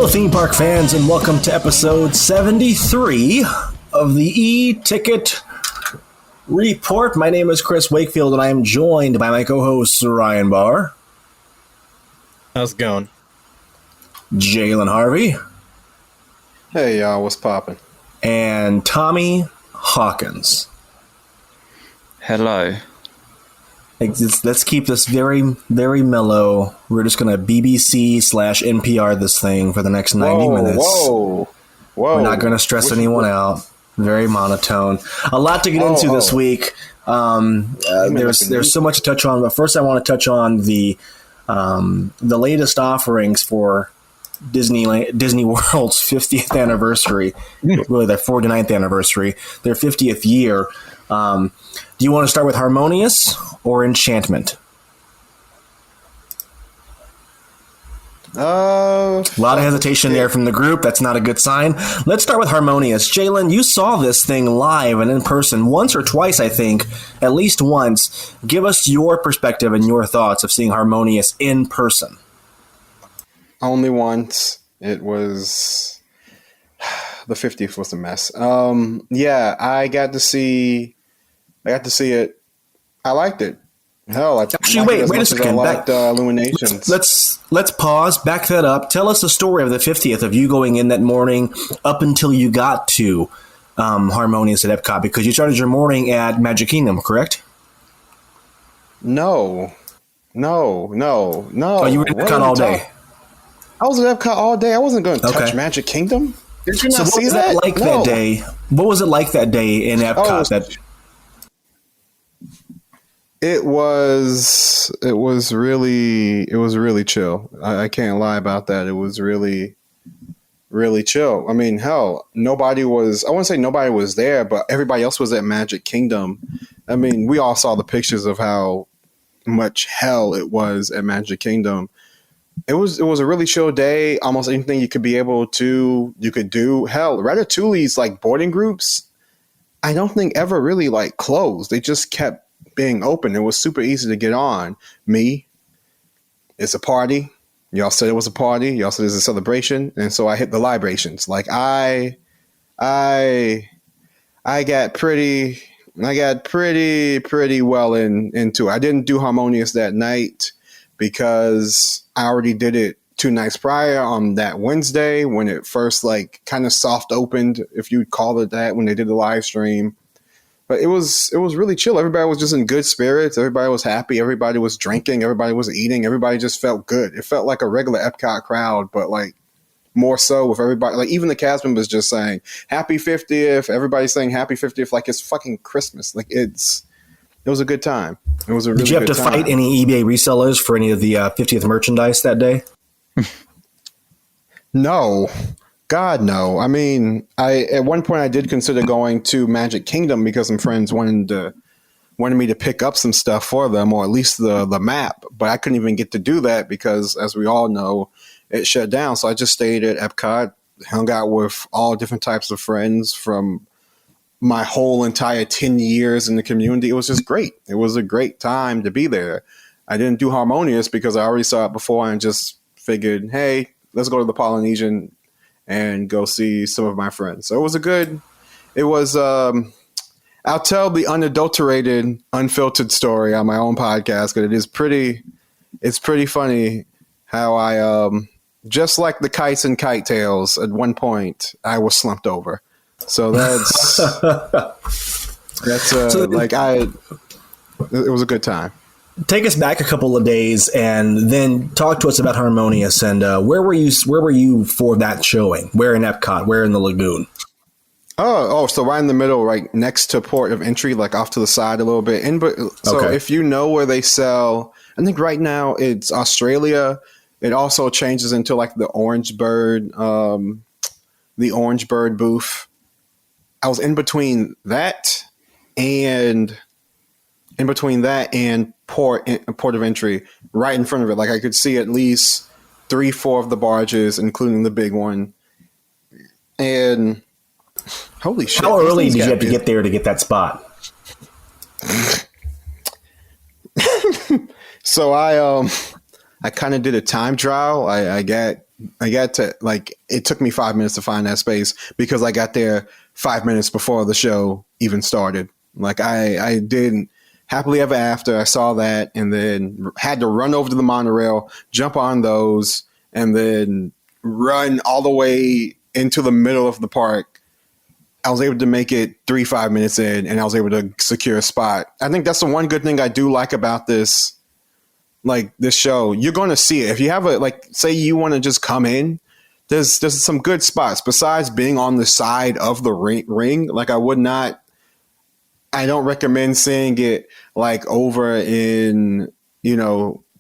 Hello, theme park fans, and welcome to episode 73 of the E-Ticket Report. My name is Chris Wakefield, and I am joined by my co-host, Ryan Barr. How's it going? Jalen Harvey. Hey, y'all, what's poppin'? And Tommy Hawkins. Hello. Let's keep this very, very mellow. We're just going to BBC/NPR this thing for the next 90 minutes. Whoa. We're not going to stress anyone out. Very monotone. A lot to get into this week. There's so much to touch on, but first I want to touch on the latest offerings for Disney World's 50th anniversary, really their 49th anniversary, their 50th year. Do you want to start with Harmonious or Enchantment? A lot of hesitation there from the group. That's not a good sign. Let's start with Harmonious. Jalen, you saw this thing live and in person once or twice, I think, at least once. Give us your perspective and your thoughts of seeing Harmonious in person. Only once. It was the 50th was a mess. Yeah, I got to see it. I liked it. Hell, actually, wait a second. Illuminations. Let's pause. Back that up. Tell us the story of the 50th of you going in that morning up until you got to Harmonious at Epcot, because you started your morning at Magic Kingdom, correct? No. Oh, you were at Epcot all day. I was at Epcot all day. I wasn't going to touch Magic Kingdom. Did you not see that? That day? What was it like that day in Epcot? It was really chill. I can't lie about that. It was really, really chill. I mean, hell, I wouldn't say nobody was there, but everybody else was at Magic Kingdom. I mean, we all saw the pictures of how much hell it was at Magic Kingdom. It was a really chill day. Almost anything you could do. Hell, Ratatouille's like boarding groups, I don't think ever really like closed. They just kept being open. It was super easy to get on. It's a party. Y'all said it was a party. Y'all said it's a celebration, and so I hit the libations. Like I got pretty well into it. I didn't do Harmonious that night because I already did it 2 nights prior on that Wednesday when it first like kind of soft opened, if you'd call it that, when they did the live stream. But it was really chill. Everybody was just in good spirits. Everybody was happy. Everybody was drinking. Everybody was eating. Everybody just felt good. It felt like a regular Epcot crowd, but like more so with everybody. Like even the cast members just saying Happy 50th. Everybody's saying Happy 50th like it's fucking Christmas. Like it was a good time. It was a really good time. Did you have to fight any eBay resellers for any of the 50th merchandise that day? No. God, no. I mean, at one point I did consider going to Magic Kingdom because some friends wanted me to pick up some stuff for them, or at least the map. But I couldn't even get to do that because, as we all know, it shut down. So I just stayed at Epcot, hung out with all different types of friends from my whole entire 10 years in the community. It was just great. It was a great time to be there. I didn't do Harmonious because I already saw it before and just figured, hey, let's go to the Polynesian and go see some of my friends. So I'll tell the unadulterated, unfiltered story on my own podcast, because it's pretty funny how I, just like the kites and kite tails, at one point I was slumped over. So it was a good time. Take us back a couple of days and then talk to us about Harmonious and where were you for that showing? Where in Epcot? Where in the Lagoon? So right in the middle, right next to Port of Entry, like off to the side a little bit. If you know where they sell, I think right now it's Australia. It also changes into like the Orange Bird booth. I was in between that and Port of Entry, right in front of it. Like I could see at least 3-4 of the barges, including the big one. And holy shit! How early did you have to get there to get that spot? So I kind of did a time trial. I got I got to it took me 5 minutes to find that space because I got there 5 minutes before the show even started. Like I did Happily Ever After. I saw that and then had to run over to the monorail, jump on those, and then run all the way into the middle of the park. I was able to make it 3-5 minutes in, and I was able to secure a spot. I think that's the one good thing I do like about this show. You're going to see it. If you have say you want to just come in, there's some good spots besides being on the side of the ring. I don't recommend seeing it over in,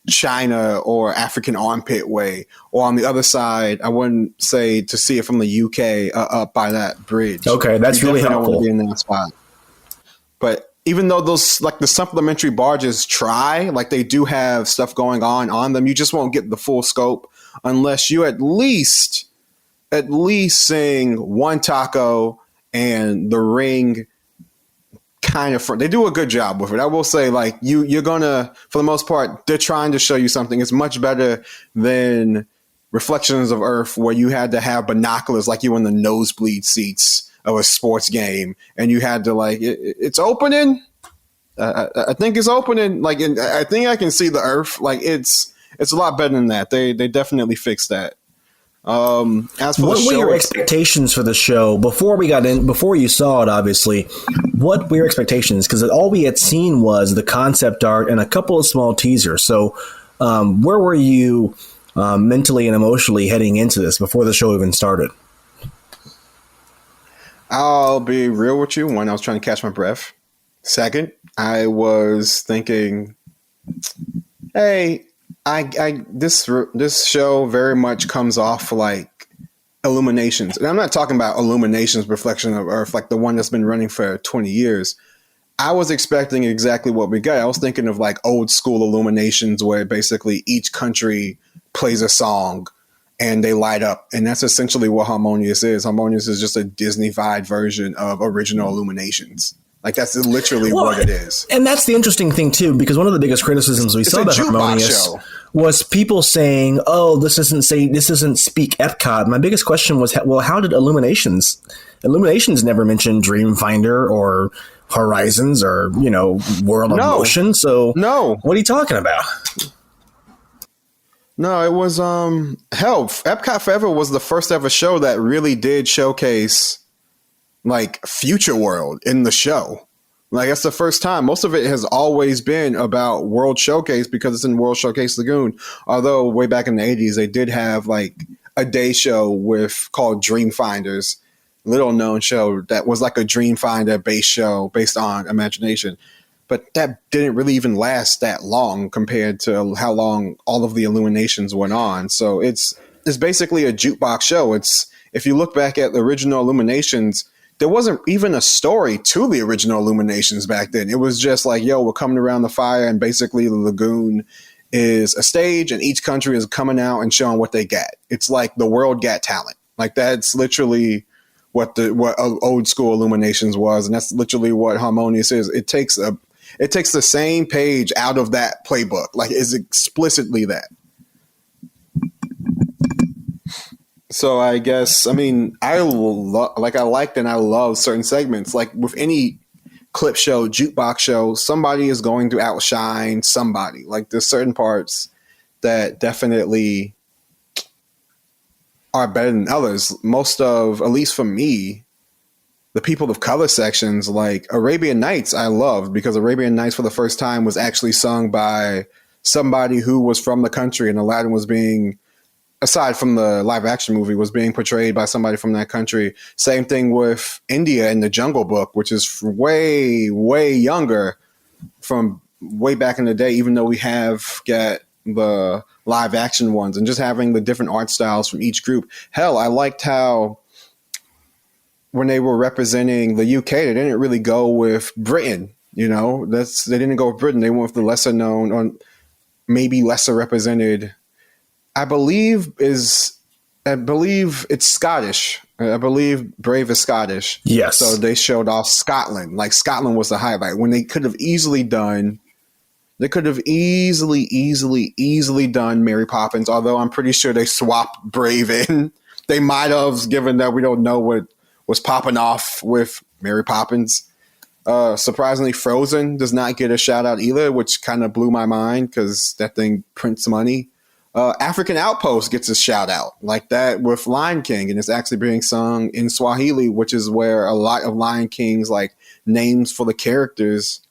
China or African Armpit Way or on the other side. I wouldn't say to see it from the UK up by that bridge. Okay, that's really helpful. Don't want to be in that spot. But even though those the supplementary barges try, they do have stuff going on them, you just won't get the full scope unless you at least sing One Taco and the ring. Kind of they do a good job with it. I will say, you're gonna, for the most part, they're trying to show you something. It's much better than Reflections of Earth, where you had to have binoculars like you in the nosebleed seats of a sports game, and you had to it's opening. I think it's opening. I think I can see the Earth. It's a lot better than that. They definitely fixed that. As for what were your expectations for the show before you saw it? Obviously, what were your expectations? Because all we had seen was the concept art and a couple of small teasers. So, where were you mentally and emotionally heading into this before the show even started? I'll be real with you. One, I was trying to catch my breath. Second, I was thinking, hey, this show very much comes off like Illuminations. And I'm not talking about Illuminations Reflection of Earth, the one that's been running for 20 years. I was expecting exactly what we got. I was thinking of old school Illuminations where basically each country plays a song and they light up. And that's essentially what Harmonious is. Harmonious is just a Disney-fied version of original Illuminations. That's literally what it is. And that's the interesting thing, too, because one of the biggest criticisms we saw about Harmonious was people saying, oh, this isn't Speak Epcot. My biggest question was, well, how did Illuminations never mentioned Dreamfinder or Horizons or, World of Motion. So no, what are you talking about? No, it was, Epcot Forever was the first ever show that really did showcase Future World in the show. That's the first time. Most of it has always been about World Showcase because it's in World Showcase Lagoon. Although way back in the 80s, they did have a day show called Dreamfinders, little known show that was a Dreamfinder based show based on Imagination. But that didn't really even last that long compared to how long all of the Illuminations went on. So it's basically a jukebox show. If you look back at the original Illuminations, there wasn't even a story to the original Illuminations back then. It was just we're coming around the fire, and basically the lagoon is a stage, and each country is coming out and showing what they got. It's like the world got talent. That's literally what old school Illuminations was, and that's literally what Harmonious is. It takes the same page out of that playbook. It's explicitly that. So I guess, I liked and I love certain segments. With any clip show, jukebox show, somebody is going to outshine somebody. There's certain parts that definitely are better than others. Most of, at least for me, the people of color sections, Arabian Nights, I loved because Arabian Nights for the first time was actually sung by somebody who was from the country, and Aladdin was being, aside from the live action movie, was being portrayed by somebody from that country. Same thing with India in the Jungle Book, which is way, way younger from way back in the day, even though we have got the live action ones, and just having the different art styles from each group. Hell, I liked how when they were representing the UK, they didn't really go with Britain. They didn't go with Britain. They went with the lesser known or maybe lesser represented. I believe it's Scottish. I believe Brave is Scottish. Yes. So they showed off Scotland. Scotland was the highlight when they could have easily done, They could have easily done Mary Poppins, although I'm pretty sure they swapped Brave in. They might have, given that we don't know what was popping off with Mary Poppins. Surprisingly, Frozen does not get a shout out either, which kind of blew my mind because that thing prints money. African Outpost gets a shout out like that with Lion King, and it's actually being sung in Swahili, which is where a lot of Lion King's like names for the characters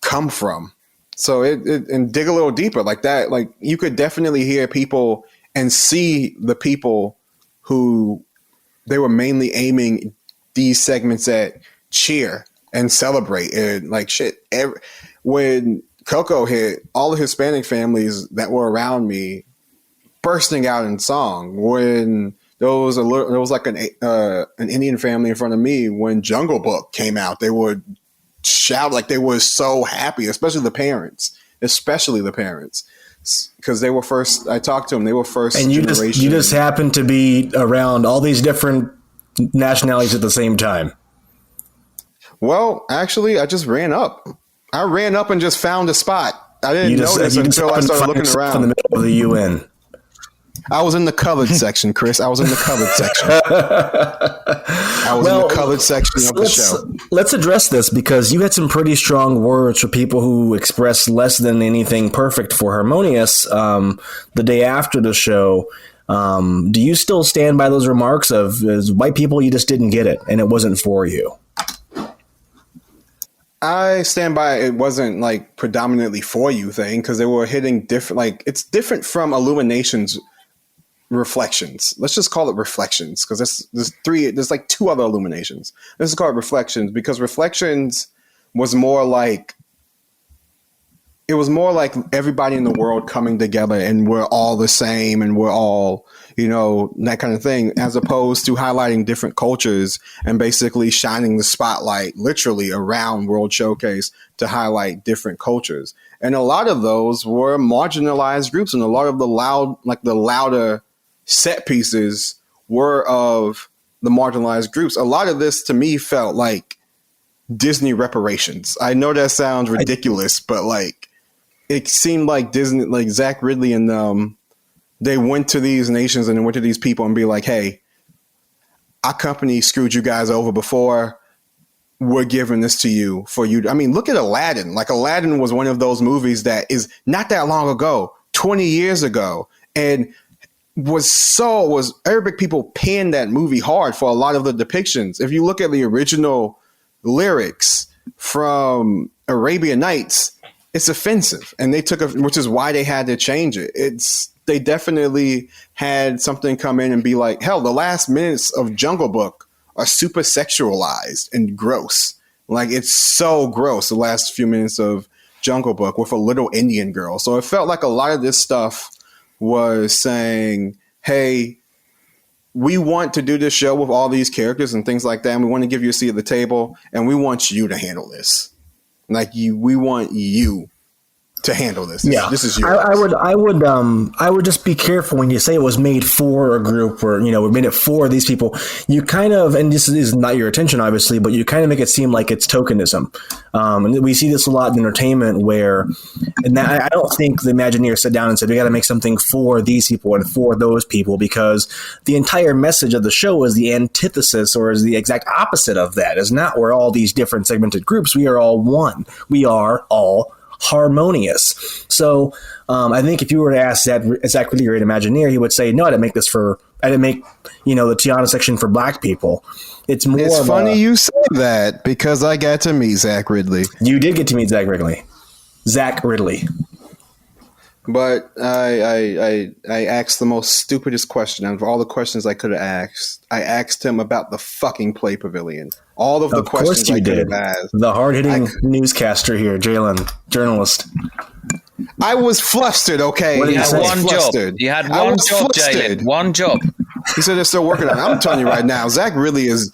come from. So it and dig a little deeper like that, like you could definitely hear people and see the people who they were mainly aiming these segments at cheer and celebrate. And like shit, when Coco hit, all the Hispanic families that were around me bursting out in song. When there was like an Indian family in front of me when Jungle Book came out, they would shout like they were so happy, especially the parents, because they were first. I talked to them; they were first. And you generation. just happened to be around all these different nationalities at the same time. Well, actually, I just ran up. I ran up and just found a spot. I didn't notice until I started looking around. In the middle of the UN. I was in the colored section, Chris. I was in the colored section. I was in the colored section of the show. Let's address this because you had some pretty strong words for people who express less than anything perfect for Harmonious the day after the show. Do you still stand by those remarks of, as white people, you just didn't get it and it wasn't for you? I stand by it wasn't like predominantly for you thing because they were hitting different, like it's different from Illumination's Reflections. Let's just call it Reflections because there's like two other Illuminations. Let's just call it Reflections because Reflections was more like, it was more like everybody in the world coming together and we're all the same and we're all, you know, that kind of thing, as opposed to highlighting different cultures and basically shining the spotlight literally around World Showcase to highlight different cultures. And a lot of those were marginalized groups, and a lot of the louder set pieces were of the marginalized groups. A lot of this to me felt like Disney reparations. I know that sounds ridiculous, but like it seemed like Disney, like Zach Ridley and they went to these nations and they went to these people and be like, hey, our company screwed you guys over before. We're giving this to you for you. I mean, look at Aladdin. Like Aladdin was one of those movies that is not that long ago, 20 years ago, and was Arabic people panned that movie hard for a lot of the depictions. If you look at the original lyrics from Arabian Nights, it's offensive, and they which is why they had to change it. They definitely had something come in and be like, hell, the last minutes of Jungle Book are super sexualized and gross. Like it's so gross, the last few minutes of Jungle Book with a little Indian girl. So it felt like a lot of this stuff was saying, hey, we want to do this show with all these characters and things like that, and we want to give you a seat at the table, and we want you to handle this. We want you to handle this. This is yours. I would just be careful when you say it was made for a group or, you know, we made it for these people. You kind of, and this is not your attention, obviously, but you kind of make it seem like it's tokenism. And we see this a lot in entertainment where, and I don't think the Imagineers sat down and said, we got to make something for these people and for those people, because the entire message of the show is the antithesis or is the exact opposite of that. It's not we're all these different segmented groups. We are all one. We are all harmonious. So I think if you were to ask Zach Ridley or an Imagineer, he would say, no, I didn't make, you know, the Tiana section for black people. It's more. It's funny you say that because I got to meet Zach Ridley. You did get to meet Zach Ridley. But I asked the most stupidest question out of all the questions I could have asked. I asked him about the fucking Play Pavilion. All of the questions I could have asked. The hard-hitting newscaster here, Jalen, journalist. I was flustered, okay? You had one job. You had one job, Jalen. One job. He said they're still working on it. I'm telling you right now, Zach really is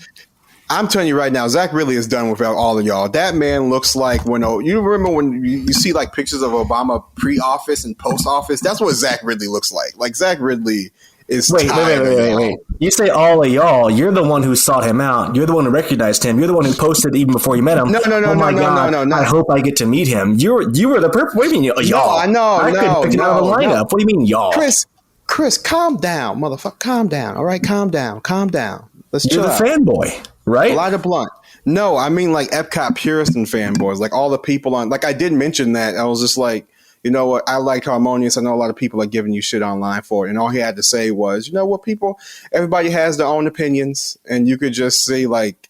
done with all of y'all. That man looks like you remember when you see like pictures of Obama pre-office and post-office? That's what Zach Ridley looks like. Like Zach Ridley is Wait. You say all of y'all. You're the one who sought him out. You're the one who recognized him. You're the one who posted even before you met him. No. Oh my God! I hope I get to meet him. You were the person. What do you mean, y'all? I couldn't pick it out of the lineup. What do you mean, y'all? Chris, calm down, motherfucker. Calm down. All right, calm down. Let's chill out. You're the fanboy, right? Light a blunt. No, I mean like Epcot purist and fanboys, like all the people on. Like I did mention that. I was just like, you know what? I liked Harmonious. I know a lot of people are giving you shit online for it, and all he had to say was, you know what, everybody has their own opinions, and you could just see like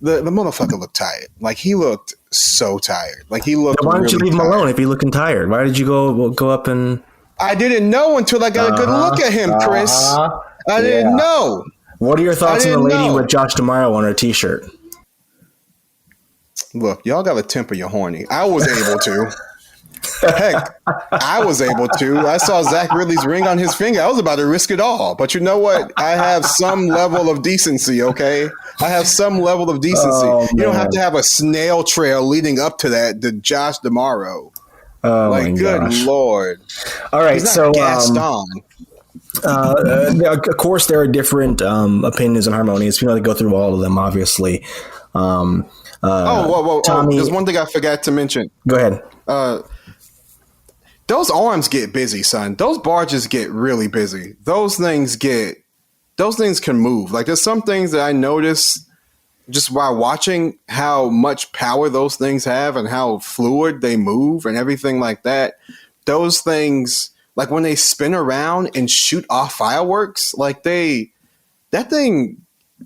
the motherfucker looked tired. Like he looked so tired. Like he looked. Why don't you leave him alone if he's looking tired? Why did you go up and? I didn't know until I got a good look at him, Chris. I didn't know. What are your thoughts on the lady with Josh D'Amaro on her T-shirt? Look, y'all got to temper your horny. I was able to. Heck, I was able to. I saw Zach Ridley's ring on his finger. I was about to risk it all. But you know what? I have some level of decency, okay? I have some level of decency. You don't have to have a snail trail leading up to that, to Josh D'Amaro. Oh, like, my good gosh. Lord. All right, he's not Gaston. Of course, there are different opinions on Harmonious. We know to go through all of them, obviously. Whoa. Tommy, there's one thing I forgot to mention. Go ahead. Those arms get busy, son. Those barges get really busy. Those things can move. Like there's some things that I notice just by watching how much power those things have and how fluid they move and everything like that. Those things, like when they spin around and shoot off fireworks, like that thing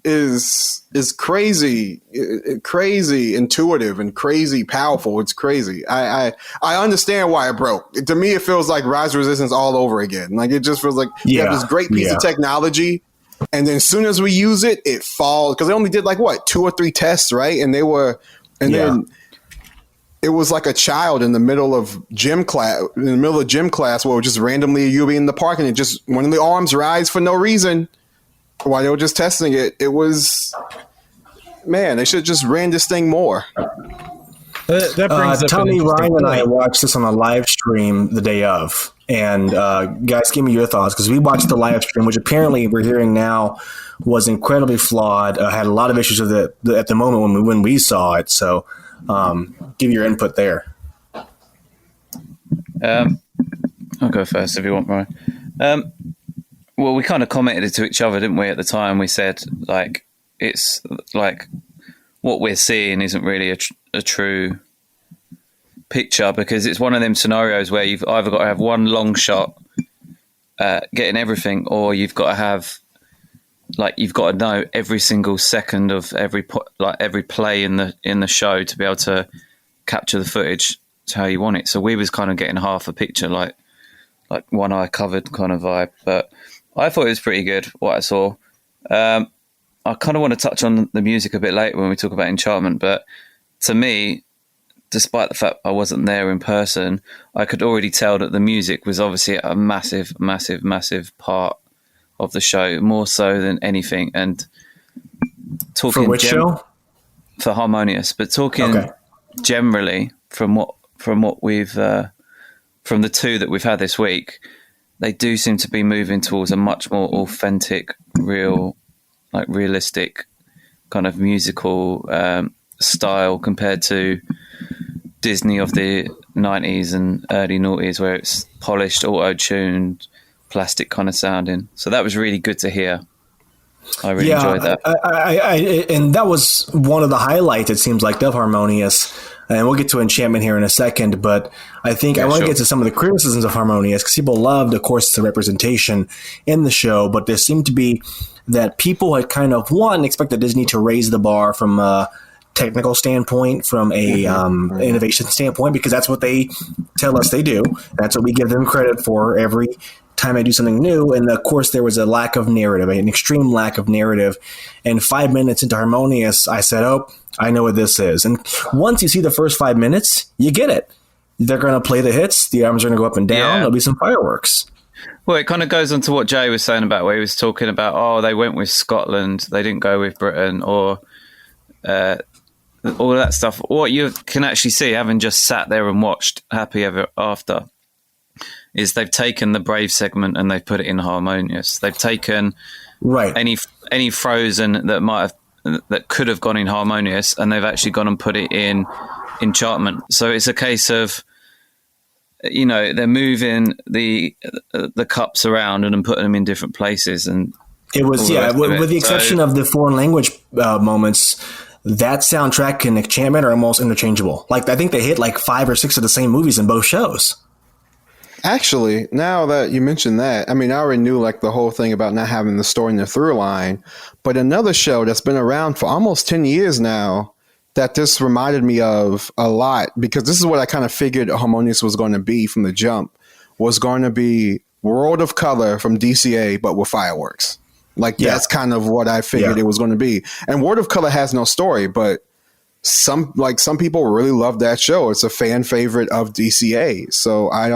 is crazy intuitive and crazy powerful. It's crazy. I understand why it broke. To me, it feels like Rise of Resistance all over again. Like it just feels like you have this great piece of technology, and then as soon as we use it, it falls because they only did like 2 or 3 tests, right? And then it was like a child in the middle of gym class, where just randomly you'll be in the park and it just one of the arms rise for no reason. While they were just testing it, it was, man, they should have just ran this thing more. That brings up Tommy, Ryan, point. and I watched this on a live stream the day of. And guys, give me your thoughts, because we watched the live stream, which apparently we're hearing now was incredibly flawed, had a lot of issues with it at the moment when we saw it. So give your input there. I'll go first if you want, Ryan. Well, we kind of commented it to each other, didn't we, at the time? We said, like, it's like what we're seeing isn't really a true picture, because it's one of them scenarios where you've either got to have one long shot getting everything, or you've got to know every single second of every play in the show to be able to capture the footage to how you want it. So we was kind of getting half a picture, like one eye covered kind of vibe, but I thought it was pretty good, what I saw. I kind of want to touch on the music a bit later when we talk about Enchantment, but to me, despite the fact I wasn't there in person, I could already tell that the music was obviously a massive, massive, massive part of the show, more so than anything. And talking for which show? For Harmonious, but talking generally from what we've from the 2 that we've had this week, they do seem to be moving towards a much more authentic, realistic kind of musical style compared to Disney of the 90s and early noughties, where it's polished, auto-tuned, plastic kind of sounding. So that was really good to hear. I really enjoyed that. And that was one of the highlights, it seems like, of Harmonious. And we'll get to Enchantment here in a second, but I think I want to get to some of the criticisms of Harmonious, because people loved, of course, the representation in the show, but there seemed to be that people had kind of, expected Disney to raise the bar from a technical standpoint, from a innovation standpoint, because that's what they tell us they do. That's what we give them credit for every time I do something new. And of course, there was a lack of narrative, an extreme lack of narrative. And 5 minutes into Harmonious, I said, I know what this is. And once you see the first 5 minutes, you get it. They're going to play the hits. The arms are going to go up and down. There'll be some fireworks. Well, it kind of goes on to what Jay was saying about where he was talking about, they went with Scotland, they didn't go with Britain, or all that stuff. What you can actually see, having just sat there and watched Happy Ever After, is they've taken the Brave segment and they've put it in Harmonious. They've taken any Frozen that could have gone in Harmonious, and they've actually gone and put it in Enchantment. So it's a case of, they're moving the cups around and putting them in different places. And it was, with the exception of the foreign language moments, that soundtrack and Enchantment are almost interchangeable. Like, I think they hit like 5 or 6 of the same movies in both shows. Actually, now that you mentioned that, I mean, I already knew like the whole thing about not having the story in the through line, but another show that's been around for almost 10 years now that this reminded me of a lot, because this is what I kind of figured Harmonious was going to be from the jump, was going to be World of Color from DCA, but with fireworks. Like, that's kind of what I figured it was going to be. And World of Color has no story, but some people really love that show. It's a fan favorite of DCA. So I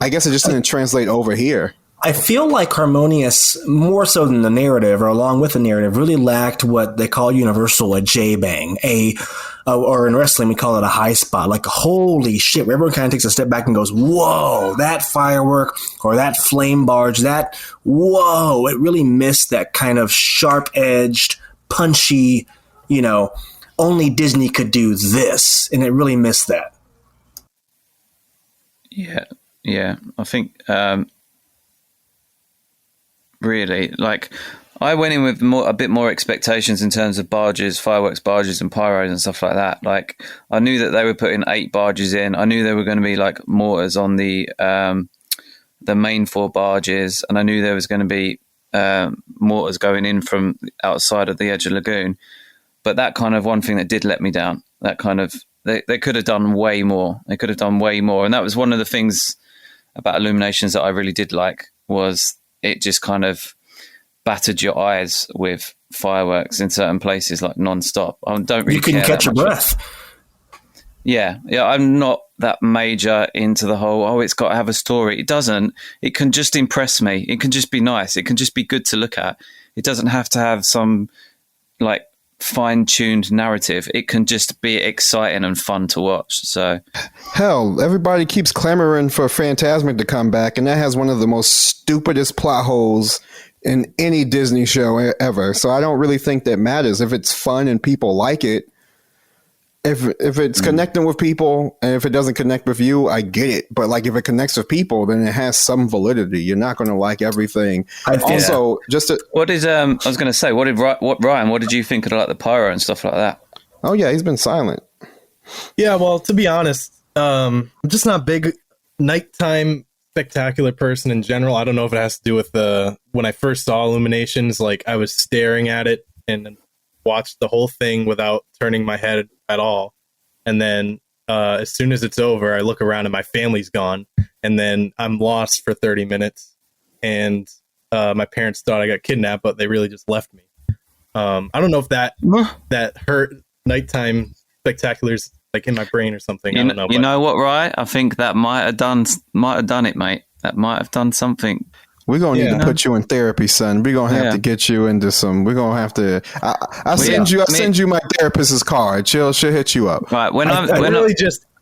guess it just didn't translate over here. I feel like Harmonious, more so than the narrative, or along with the narrative, really lacked what they call Universal a J-bang, or in wrestling we call it a high spot. Like, holy shit, where everyone kind of takes a step back and goes, whoa, that firework or that flame barge, whoa, it really missed that kind of sharp-edged, punchy, only Disney could do this, and it really missed that. Yeah, I think really, like, I went in with a bit more expectations in terms of barges, fireworks barges and pyros and stuff like that. Like, I knew that they were putting 8 barges in. I knew there were going to be like mortars on the main 4 barges, and I knew there was going to be mortars going in from outside of the edge of Lagoon. But that kind of one thing that did let me down, that kind of, they could have done way more. They could have done way more. And that was one of the things about Illuminations that I really did like, was it just kind of battered your eyes with fireworks in certain places, like non-stop. I don't really. You couldn't catch your breath. Yeah. I'm not that major into the whole, it's got to have a story. It doesn't. It can just impress me. It can just be nice. It can just be good to look at. It doesn't have to have some like fine-tuned narrative. It can just be exciting and fun to watch. So hell, everybody keeps clamoring for Fantasmic to come back, and that has one of the most stupidest plot holes in any Disney show ever. So I don't really think that matters if it's fun and people like it. If it's connecting with people, and if it doesn't connect with you, I get it. But like, if it connects with people, then it has some validity. You're not going to like everything. Also, what is I was going to say, Ryan? What did you think of like the pyro and stuff like that? Oh yeah, he's been silent. Yeah, well, to be honest, I'm just not a big nighttime spectacular person in general. I don't know if it has to do with when I first saw Illuminations, like I was staring at it and watched the whole thing without turning my head at all. And then as soon as it's over, I look around and my family's gone. And then I'm lost for 30 minutes. And my parents thought I got kidnapped, but they really just left me. I don't know if that hurt nighttime spectaculars like in my brain or something. I don't know. You know what, right? I think that might have done it, mate. That might have done something. We're going to need to put you in therapy, son. We're going to have to get you into some. We're going to have to. I'll send you my therapist's card. She'll hit you up. Right.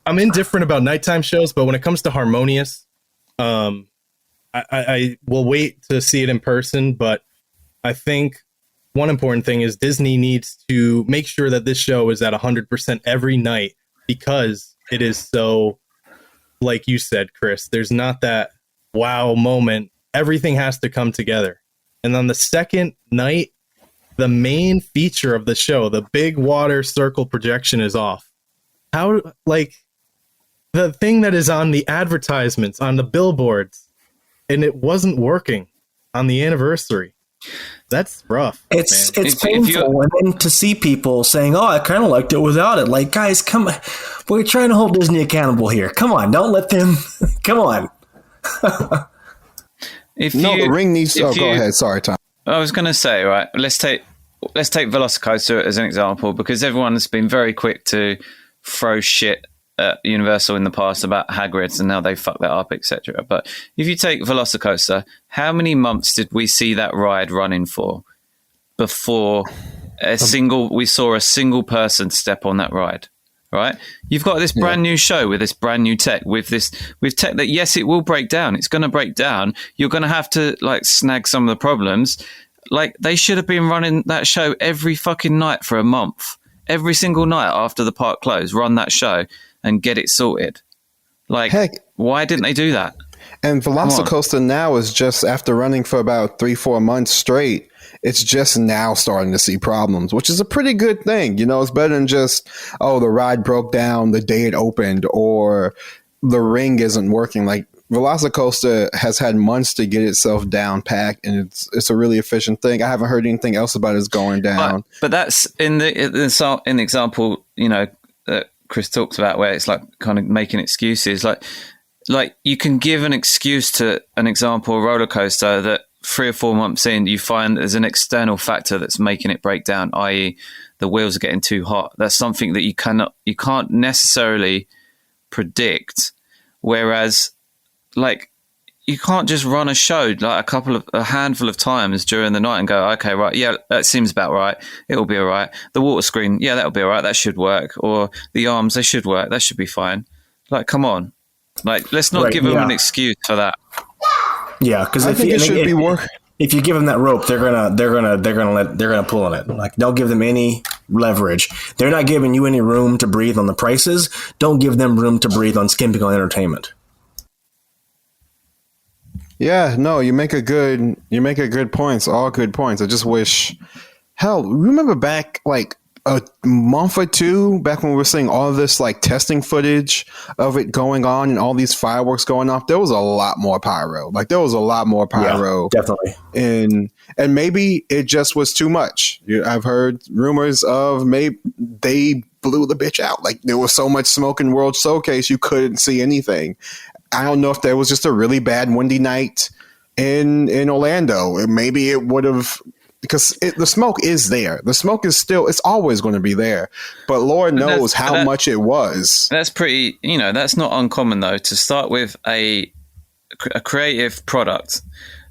I'm indifferent about nighttime shows, but when it comes to Harmonious, I will wait to see it in person. But I think one important thing is Disney needs to make sure that this show is at 100% every night, because it is so, like you said, Chris, there's not that wow moment. Everything has to come together. And on the second night, the main feature of the show, the big water circle projection, is off. How, like, the thing that is on the advertisements, on the billboards, and it wasn't working on the anniversary. That's rough. It's painful. And then to see people saying, I kind of liked it without it. Like, guys, come on. We're trying to hold Disney accountable here. Come on. Don't let them. Come on. The ring needs. Go ahead. Sorry, Tom. I was going to say, right. Let's take Velocicoaster as an example, because everyone's been very quick to throw shit at Universal in the past about Hagrid's and how they fucked that up, etc. But if you take Velocicoaster, how many months did we see that ride running for before we saw a single person step on that ride? right? You've got this brand new show with this brand new tech, with tech that, yes, it will break down. It's going to break down. You're going to have to like snag some of the problems. Like, they should have been running that show every fucking night for a month. Every single night after the park closed, run that show and get it sorted. Like, heck, why didn't they do that? And Velocicoaster now is just, after running for about 3-4 months straight, it's just now starting to see problems, which is a pretty good thing. You know, it's better than just, oh, the ride broke down the day it opened, or the ring isn't working. Like, Velocicoaster has had months to get itself down packed, and it's a really efficient thing. I haven't heard anything else about it's going down. But that's in the example, you know, that Chris talks about, where it's like kind of making excuses. Like you can give an excuse to an example, a roller coaster, that 3 or 4 months in, you find there's an external factor that's making it break down, i.e. the wheels are getting too hot. That's something that you can't necessarily predict. Whereas, like, you can't just run a show like a handful of times during the night and go, okay, right, yeah, that seems about right. It'll be all right. The water screen, yeah, that'll be all right. That should work. Or the arms, they should work. That should be fine. Like, come on. Like, let's not give them an excuse for that. Yeah, because if you give them that rope, they're gonna pull on it. Like, don't give them any leverage. They're not giving you any room to breathe on the prices. Don't give them room to breathe on skimping on entertainment. Yeah, no, you make a good points. All good points. I just wish, hell, remember back like a month or two back when we were seeing all of this like testing footage of it going on and all these fireworks going off, there was a lot more pyro. Like, there was a lot more pyro. Yeah, definitely. And maybe it just was too much. I've heard rumors of maybe they blew the bitch out. Like, there was so much smoke in World Showcase you couldn't see anything. I don't know if there was just a really bad windy night in Orlando. Maybe it would have, because the smoke is there. The smoke is still, it's always going to be there. But Lord knows how much it was. That's pretty, you know, that's not uncommon though, to start with a creative product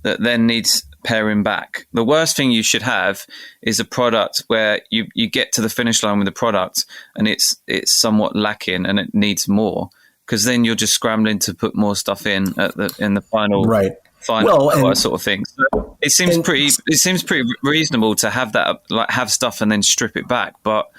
that then needs paring back. The worst thing you should have is a product where you get to the finish line with the product and it's somewhat lacking and it needs more. Because then you're just scrambling to put more stuff in the final, final sort of thing. So it seems pretty reasonable to have that, like, have stuff and then strip it back. But,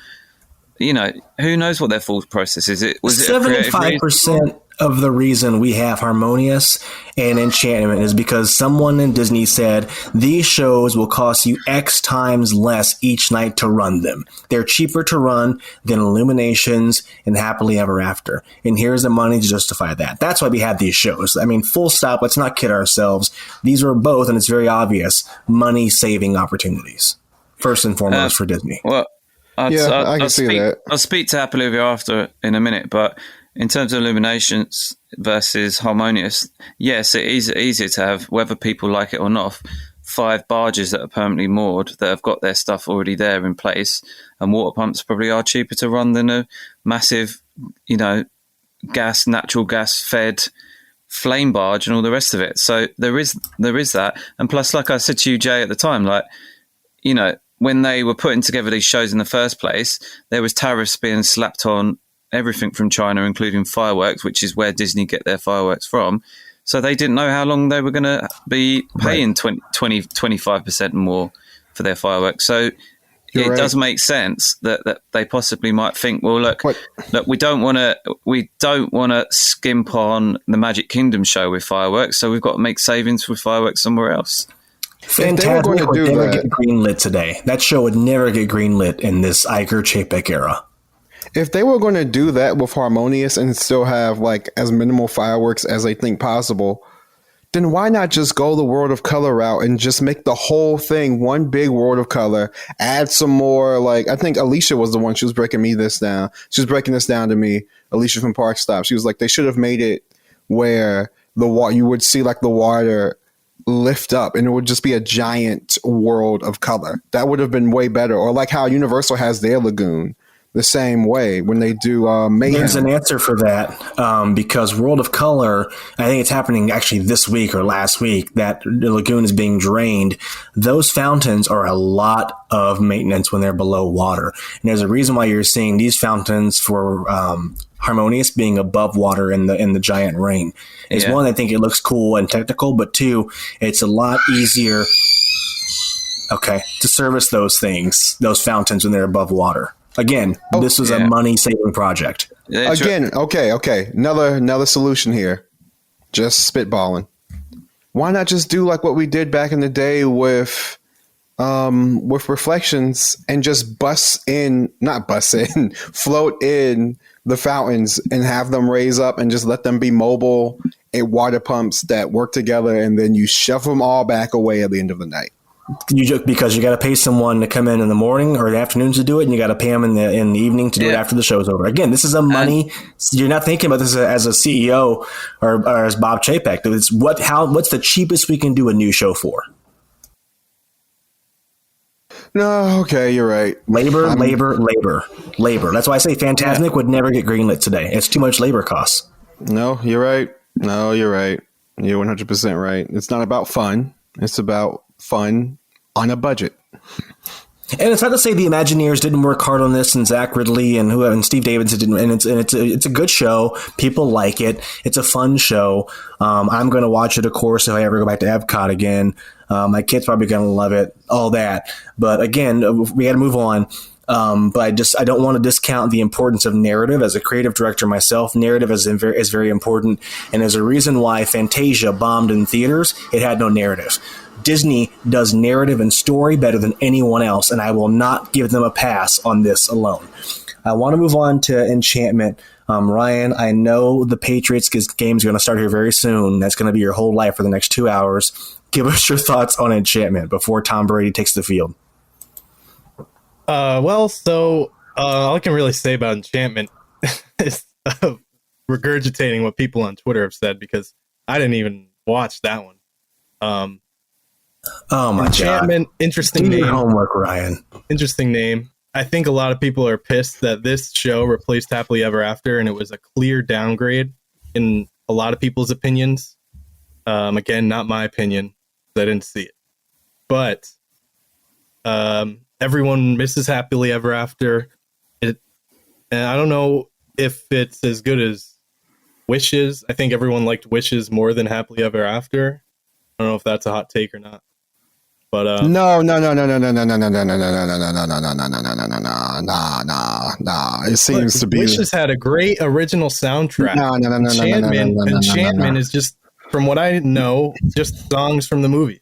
you know, who knows what their thought process is? Was it 75% of the reason we have Harmonious and Enchantment is because someone in Disney said these shows will cost you X times less each night to run them. They're cheaper to run than Illuminations and Happily Ever After. And here's the money to justify that. That's why we have these shows. I mean, full stop. Let's not kid ourselves. These are both, and it's very obvious, money-saving opportunities. First and foremost for Disney. Well, I can see that. I'll speak to Happily Ever After in a minute, but in terms of Illuminations versus Harmonious, yes, it is easier to have, whether people like it or not, 5 barges that are permanently moored that have got their stuff already there in place, and water pumps probably are cheaper to run than a massive, you know, natural gas fed flame barge and all the rest of it. So there is that. And plus, like I said to you, Jay, at the time, like, you know, when they were putting together these shows in the first place, there was tariffs being slapped on everything from China, including fireworks, which is where Disney get their fireworks from. So they didn't know how long they were going to be paying 25% more for their fireworks. So it does make sense that they possibly might think, well, look, we don't want to skimp on the Magic Kingdom show with fireworks, so we've got to make savings with fireworks somewhere else. Fantastic would never get greenlit today. That show would never get greenlit in this Iger Chapek era. If they were going to do that with Harmonious and still have like as minimal fireworks as they think possible, then why not just go the World of Color route and just make the whole thing one big World of Color, add some more, like, I think Alicia was the one, she was breaking this down to me, Alicia from Park Stop. She was like, they should have made it where you would see like the water lift up and it would just be a giant World of Color. That would have been way better. Or like how Universal has their lagoon. the same way when they do Mayhem. There's an answer for that because World of Color, I think it's happening actually this week or last week, that the lagoon is being drained. Those fountains are a lot of maintenance when they're below water. And there's a reason why you're seeing these fountains for Harmonious being above water in the giant ring. Is one, I think it looks cool and technical, but two, it's a lot easier to service those things, those fountains when they're above water. Again, this was a money-saving project. Again, okay. Another solution here. Just spitballing. Why not just do like what we did back in the day with Reflections and just float in the fountains and have them raise up and just let them be mobile and water pumps that work together, and then you shove them all back away at the end of the night. Because you got to pay someone to come in the morning or the afternoon to do it, and you got to pay them in the evening to do it after the show's over. Again, this is a money. You're not thinking about this as a CEO or as Bob Chapek. It's what's the cheapest we can do a new show for? No, okay, you're right. Labor. That's why I say Fantasmic would never get greenlit today. It's too much labor costs. No, you're right. You're 100% right. It's not about fun. It's about fun on a budget. And it's not to say the Imagineers didn't work hard on this, and Zach Ridley and Steve Davidson didn't. And it's a good show. People like it. It's a fun show. I'm going to watch it, of course, if I ever go back to Epcot again. My kid's probably going to love it. All that. But again, we got to move on. But I don't want to discount the importance of narrative. As a creative director myself, narrative is very important. And there's a reason why Fantasia bombed in theaters. It had no narrative. Disney does narrative and story better than anyone else, and I will not give them a pass on this alone. I want to move on to Enchantment. Ryan, I know the Patriots game is going to start here very soon. That's going to be your whole life for the next 2 hours. Give us your thoughts on Enchantment before Tom Brady takes the field. All I can really say about Enchantment is regurgitating what people on Twitter have said, because I didn't even watch that one. Oh my Enchantment, God. interesting Do name. your homework, Ryan. Interesting name. I think a lot of people are pissed that this show replaced Happily Ever After, and it was a clear downgrade in a lot of people's opinions. Again, not my opinion, because I didn't see it. But everyone misses Happily Ever After. And I don't know if it's as good as Wishes. I think everyone liked Wishes more than Happily Ever After. I don't know if that's a hot take or not. But no. It seems to be. Wishes had a great original soundtrack. Enchantment is just, from what I know, just songs from the movies.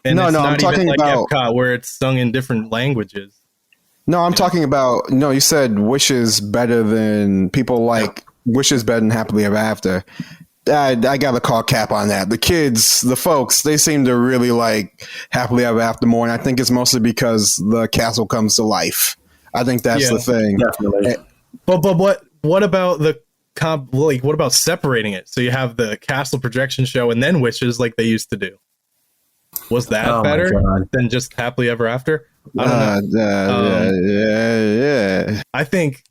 And it's not I'm talking even like about Epcot, where it's sung in different languages. No, I'm talking about. No, you said Wishes better than people like Wishes better than Happily Ever After. I got to call cap on that. The kids, the folks, they seem to really like Happily Ever After more, and I think it's mostly because the castle comes to life. I think that's the thing. Definitely. But what about the what about separating it? So you have the castle projection show and then Wishes like they used to do. Was that better than just Happily Ever After? I don't know. I think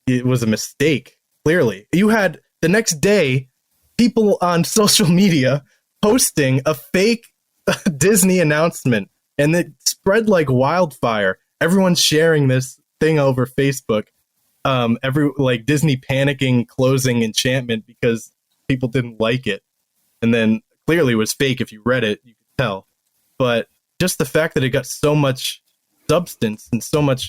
it was a mistake. Clearly, you had the next day people on social media posting a fake Disney announcement, and it spread like wildfire. Everyone's sharing this thing over Facebook. Disney panicking closing Enchantment because people didn't like it, and then clearly it was fake. If you read it, you could tell. But just the fact that it got so much substance and so much,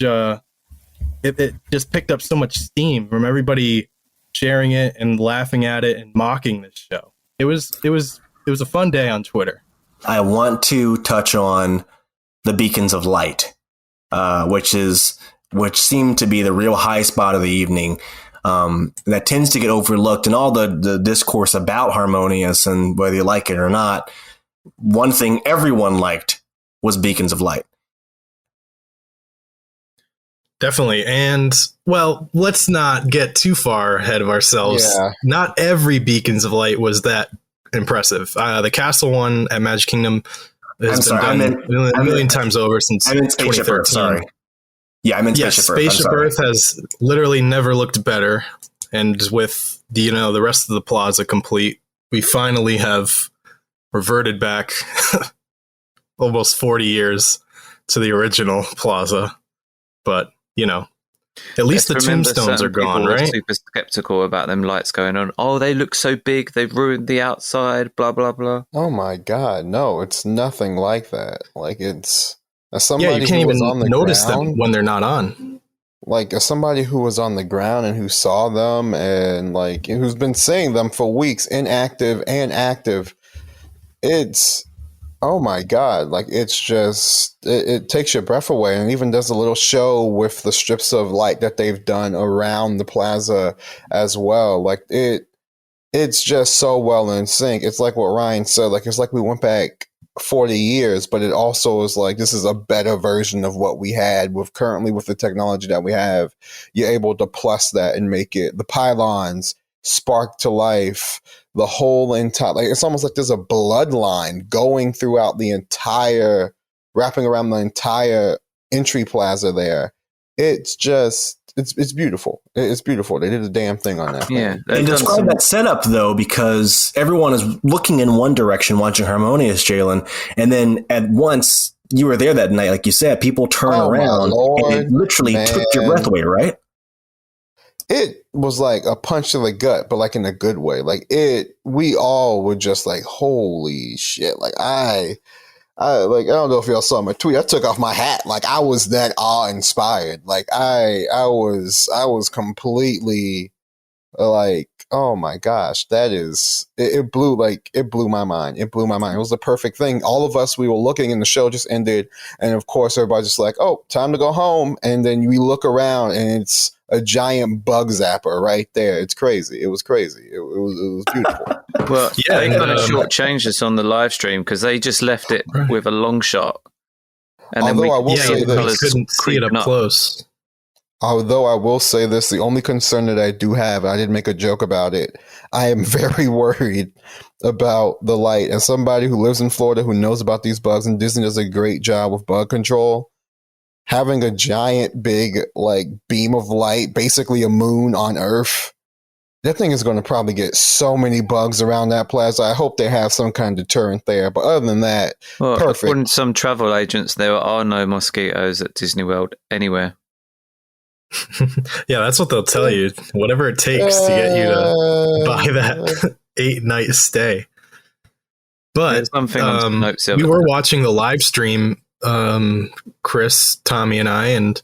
it just picked up so much steam from everybody sharing it and laughing at it and mocking this show. It was a fun day on Twitter. I want to touch on the Beacons of Light, which seemed to be the real high spot of the evening. That tends to get overlooked in all the discourse about Harmonious, and whether you like it or not. One thing everyone liked was Beacons of Light. Definitely. And, well, let's not get too far ahead of ourselves. Yeah. Not every Beacons of Light was that impressive. The castle one at Magic Kingdom has been done a million times over since 2013. Sorry. Yeah, I meant Yes, Spaceship Earth. I'm Spaceship sorry. Earth has literally never looked better. And with the rest of the plaza complete, we finally have reverted back almost 40 years to the original plaza. But, at least the tombstones are gone, people right? Were super skeptical about them lights going on. Oh, they look so big. They've ruined the outside, blah, blah, blah. Oh my God. No, it's nothing like that. Like it's as Yeah, somebody you can't who was even on the notice ground, them when they're not on. like as somebody who was on the ground and who saw them and like who's been seeing them for weeks, inactive and active, it's oh my God. Like it's just it takes your breath away, and even does a little show with the strips of light that they've done around the plaza as well. Like it's just so well in sync. It's like what Ryan said. Like it's like we went back 40 years, but it also is like this is a better version of what we had with currently with the technology that we have. You're able to plus that and make it the pylons spark to life. The whole entire like it's almost like there's a bloodline going throughout the entire, wrapping around the entire entry plaza there. It's just it's beautiful. It's beautiful. They did a damn thing on that. Yeah. Thing. And describe that setup, though, because everyone is looking in one direction watching Harmonious, Jalen. And then at once, you were there that night, like you said, people turn around and it literally took your breath away, right? It was like a punch to the gut, but like in a good way. Like we all were just like, holy shit. Like I don't know if y'all saw my tweet. I took off my hat. Like I was that awe inspired. Like I was completely like, oh my gosh, that is, it blew my mind. It blew my mind. It was the perfect thing. All of us, we were looking and the show just ended. And of course, everybody's just like, oh, time to go home. And then we look around and it's a giant bug zapper right there. It's crazy. It was crazy. It was beautiful. Well, Yeah, they and, kind of shortchanged us on the live stream because they just left it with a long shot. And Although I will Yeah, say you this, couldn't see it up close. Although I will say this, the only concern that I do have, I did make a joke about it, I am very worried about the light. As somebody who lives in Florida who knows about these bugs, and Disney does a great job with bug control, having a giant big like beam of light, basically a moon on Earth, that thing is going to probably get so many bugs around that plaza. I hope they have some kind of deterrent there. But other than that, well, perfect. According to some travel agents, there are no mosquitoes at Disney World anywhere. Yeah, that's what they'll tell you. Whatever it takes to get you to buy that 8-night stay. But There's something on some notes here we about were that. watching the live stream, Chris, Tommy, and I, and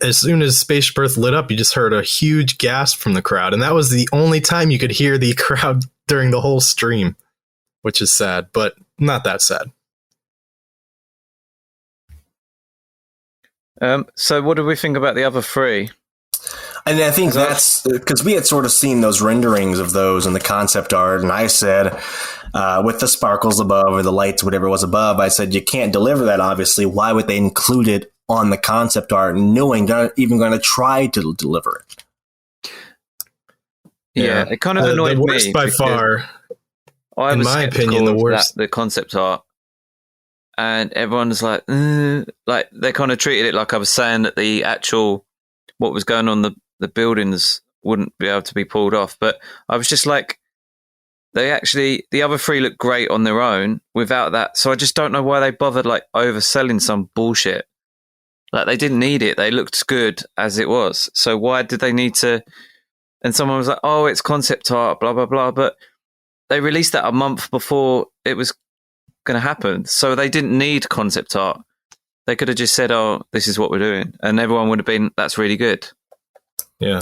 as soon as Spaceship Earth lit up, you just heard a huge gasp from the crowd, and that was the only time you could hear the crowd during the whole stream, which is sad, but not that sad. So what do we think about the other three? And I think that's because we had sort of seen those renderings of those in the concept art. And I said, with the sparkles above or the lights, whatever it was above, I said, you can't deliver that, obviously. Why would they include it on the concept art knowing they're not even going to try to deliver it? Yeah, it kind of annoyed the worst me. by far. I in was my skeptical opinion, the of worst. the concept art. And everyone's like they kind of treated it like I was saying that the actual, what was going on, the buildings wouldn't be able to be pulled off. But I was just like, the other three look great on their own without that. So I just don't know why they bothered like overselling some bullshit. Like they didn't need it. They looked good as it was. So why did they need to? And someone was like, oh, it's concept art, blah, blah, blah. But they released that a month before it was going to happen. So they didn't need concept art. They could have just said, oh, this is what we're doing. And everyone would have been, that's really good. Yeah.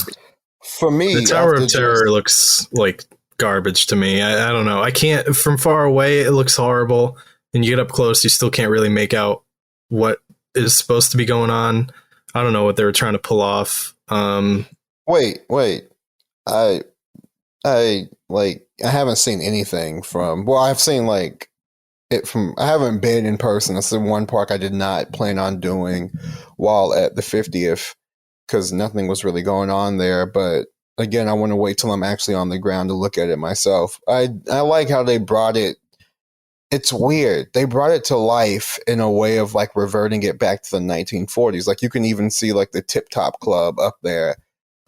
For me, The Tower of after Terror looks like garbage to me. I don't know. I can't, from far away, it looks horrible. And you get up close, you still can't really make out what is supposed to be going on. I don't know what they were trying to pull off. Wait. I haven't seen anything from, well, I've seen like it from, I haven't been in person. That's the one park I did not plan on doing while at the 50th because nothing was really going on there. But again, I want to wait till I'm actually on the ground to look at it myself. I like how they brought it it's weird. They brought it to life in a way of like reverting it back to the 1940s. Like you can even see like the Tip Top Club up there.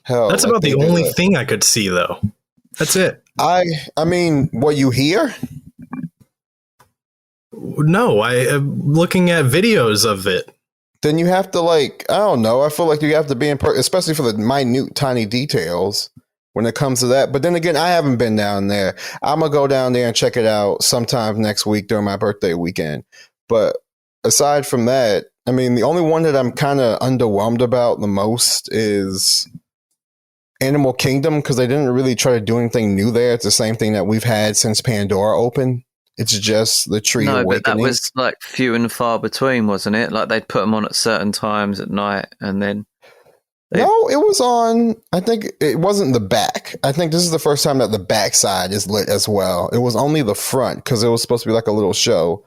Hell, That's like about the only thing I could see, though. That's it. I mean, what you hear? No, I am looking at videos of it. Then you have to like, I don't know. I feel like you have to be in, especially for the minute, tiny details when it comes to that. But then again, I haven't been down there. I'm gonna go down there and check it out sometime next week during my birthday weekend. But aside from that, I mean, the only one that I'm kind of underwhelmed about the most is Animal Kingdom, because they didn't really try to do anything new there. It's the same thing that we've had since Pandora opened. It's just the Tree Awakening. But that was like few and far between, wasn't it? Like they'd put them on at certain times at night, and then no, it was on. I think it wasn't the back. I think this is the first time that the back side is lit as well. It was only the front because it was supposed to be like a little show.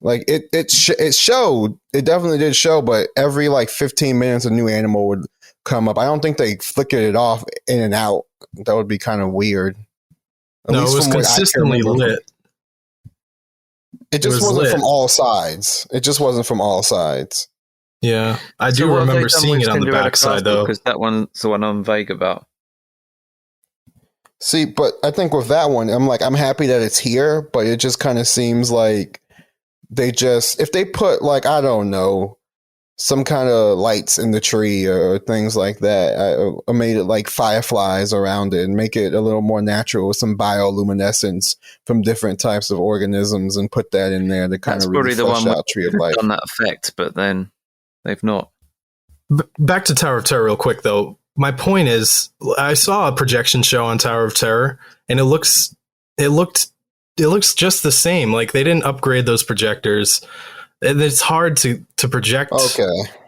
Like it showed. It definitely did show, but every like 15 minutes, a new animal would come up. I don't think they flickered it off in and out. That would be kind of weird. No, it was consistently lit. It just wasn't from all sides. It just wasn't from all sides. Yeah, I do remember seeing it on the backside, though. Because that one's the one I'm vague about. See, but I think with that one, I'm happy that it's here, but it just kind of seems like if they put like, I don't know, some kind of lights in the tree or things like that, I made it like fireflies around it and make it a little more natural with some bioluminescence from different types of organisms and put that in there to kind of really flesh out Tree of Life. Done that effect, but then they've not. Back to Tower of Terror real quick, though. My point is, I saw a projection show on Tower of Terror, and it looks just the same. Like they didn't upgrade those projectors. And it's hard to project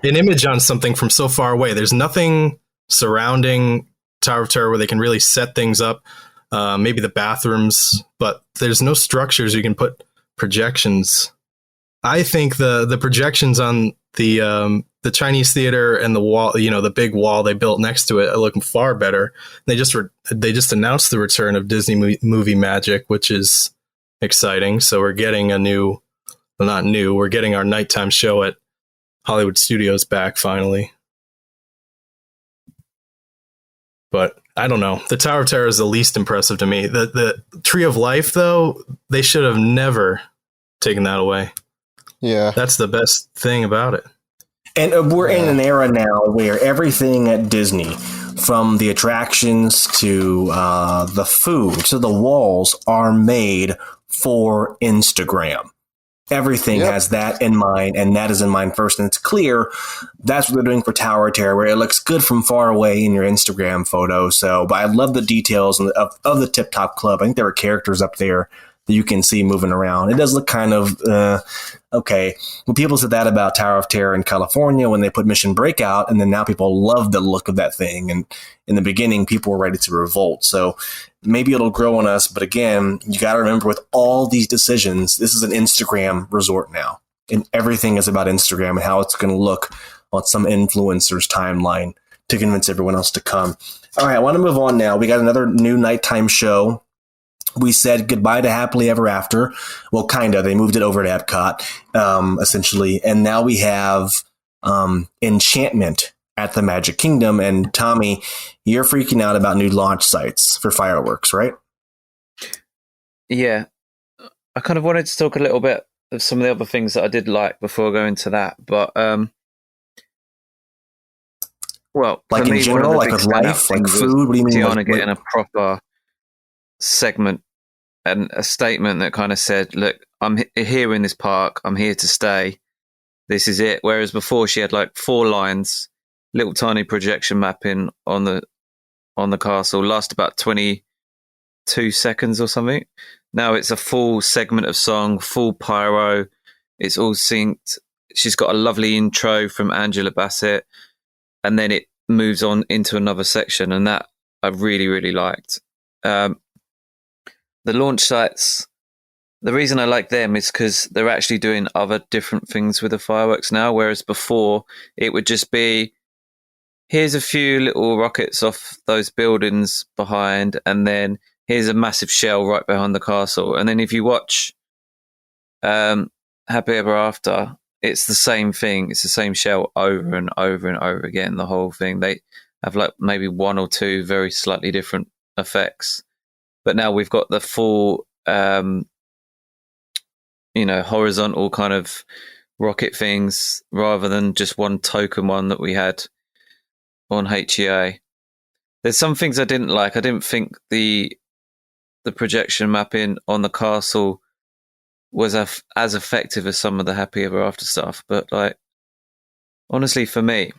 an image on something from so far away. There's nothing surrounding Tower of Terror where they can really set things up. Maybe the bathrooms, but there's no structures you can put projections. I think the projections on the Chinese theater and the wall, the big wall they built next to it, are looking far better. They just announced the return of Disney Movie Magic, which is exciting. So we're getting we're getting our nighttime show at Hollywood Studios back finally. But I don't know. The Tower of Terror is the least impressive to me. The Tree of Life, though, they should have never taken that away. Yeah. That's the best thing about it. And we're in an era now where everything at Disney, from the attractions to the food to the walls, are made for Instagram. Everything has that in mind, and that is in mind first. And it's clear that's what they're doing for Tower of Terror, where it looks good from far away in your Instagram photo. So, but I love the details of the Tip Top Club. I think there are characters up there that you can see moving around. It does look kind of okay. Well, people said that about Tower of Terror in California when they put Mission Breakout, and then now people love the look of that thing. And in the beginning, people were ready to revolt. So maybe it'll grow on us. But again, you got to remember with all these decisions, this is an Instagram resort now. And everything is about Instagram and how it's going to look on some influencer's timeline to convince everyone else to come. All right, I want to move on now. We got another new nighttime show. We said goodbye to Happily Ever After. Well, kind of. They moved it over to Epcot, essentially. And now we have Enchantment at the Magic Kingdom. And Tommy, you're freaking out about new launch sites for fireworks, right? Yeah. I kind of wanted to talk a little bit of some of the other things that I did like before going to that. But, well, like in general, like with life, like food? What do you mean? Tiana getting a proper segment and a statement that kind of said, look, I'm here in this park. I'm here to stay. This is it. Whereas before she had like 4 lines, little tiny projection mapping on the castle, last about 22 seconds or something. Now it's a full segment of song, full pyro. It's all synced. She's got a lovely intro from Angela Bassett, and then it moves on into another section, and that I really, really liked. The launch sites, the reason I like them is because they're actually doing other different things with the fireworks now, whereas before it would just be, here's a few little rockets off those buildings behind, and then here's a massive shell right behind the castle. And then if you watch Happy Ever After, it's the same thing. It's the same shell over and over and over again. The whole thing. They have like maybe one or two very slightly different effects, but now we've got the full, horizontal kind of rocket things rather than just one token one that we had on HEA. There's some things I didn't like. I didn't think the projection mapping on the castle was as effective as some of the Happy Ever After stuff. But like, honestly, for me,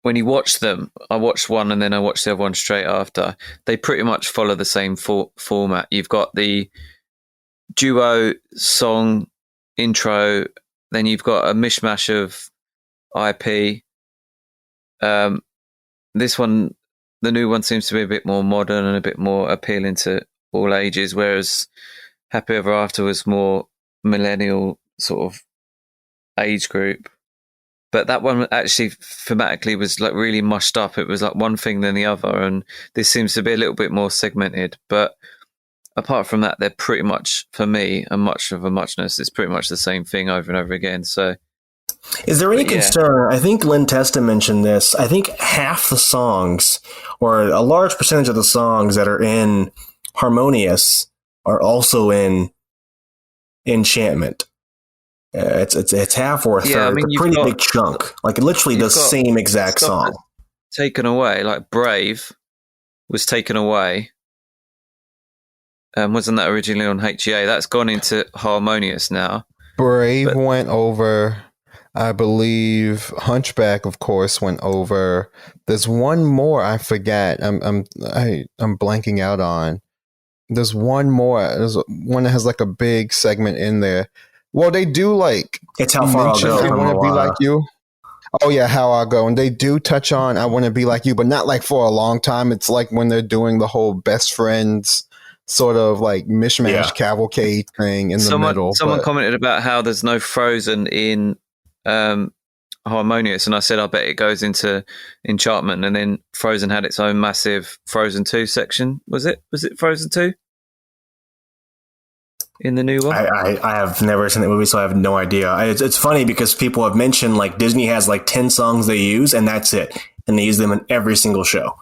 when you watch them, I watched one and then I watched the other one straight after. They pretty much follow the same format. You've got the duo song intro, then you've got a mishmash of IP. This one, the new one, seems to be a bit more modern and a bit more appealing to all ages, whereas Happy Ever After was more millennial sort of age group. But that one actually thematically was like really mushed up. It was like one thing then the other, and this seems to be a little bit more segmented. But apart from that, they're pretty much, for me, a much of a muchness. It's pretty much the same thing over and over again. So, is there any concern? I think Lynn Testa mentioned this. I think half the songs, or a large percentage of the songs that are in Harmonious, are also in Enchantment. It's half or a third. I mean, it's a pretty big chunk. Like literally the same exact song. Taken away, like Brave was taken away. Wasn't that originally on HEA? That's gone into Harmonious now. Brave went over. I believe Hunchback, of course, went over. There's one more I forget. I'm blanking out on. There's one more. There's one that has like a big segment in there. Well, they do like It's How Far I'll Go. I Want to Be Like You. Oh yeah, How I'll Go, and they do touch on I Want to Be Like You, but not like for a long time. It's like when they're doing the whole best friends sort of like mishmash cavalcade thing in the middle. Someone commented about how there's no Frozen in Harmonious, and I said I bet it goes into Enchantment, and then Frozen had its own massive Frozen 2 section. Was it Frozen 2 in the new one? I have never seen the movie, so I have no idea. It's funny because people have mentioned like Disney has like 10 songs they use, and that's it, and they use them in every single show,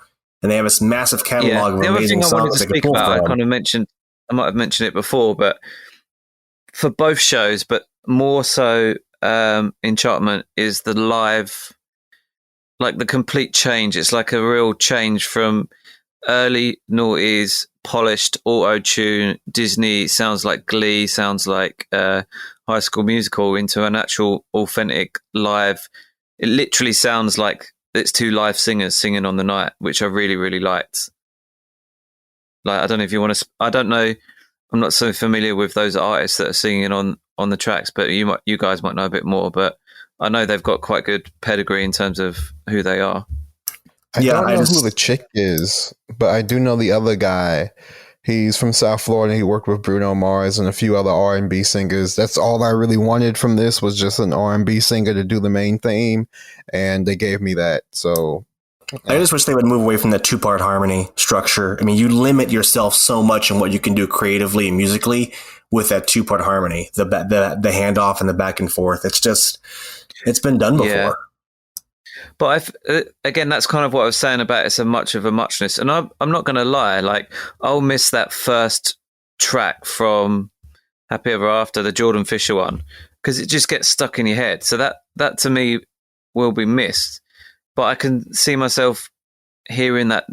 and they have this massive catalog of amazing songs. The other thing I wanted to speak about, I might have mentioned it before, but for both shows, but more so Enchantment, is the live, like the complete change. It's like a real change from early noughties, polished auto-tune Disney, sounds like Glee, sounds like High School Musical, into an actual authentic live. It literally sounds like it's two live singers singing on the night, which I really, really liked. Like, I don't know if you want to, I don't know, I'm not so familiar with those artists that are singing on the tracks, but you guys might know a bit more, but I know they've got quite good pedigree in terms of who they are. I don't know who the chick is, but I do know the other guy. He's from South Florida. He worked with Bruno Mars and a few other R&B singers. That's all I really wanted from this, was just an R&B singer to do the main theme, and they gave me that. So I just wish they would move away from that 2-part harmony structure. I mean, you limit yourself so much in what you can do creatively and musically with that 2-part harmony, the handoff and the back and forth. It's been done before. Yeah. But again, that's kind of what I was saying about it's a much of a muchness. And I'm not going to lie, like I'll miss that first track from Happy Ever After, the Jordan Fisher one, because it just gets stuck in your head. So that to me will be missed. But I can see myself hearing that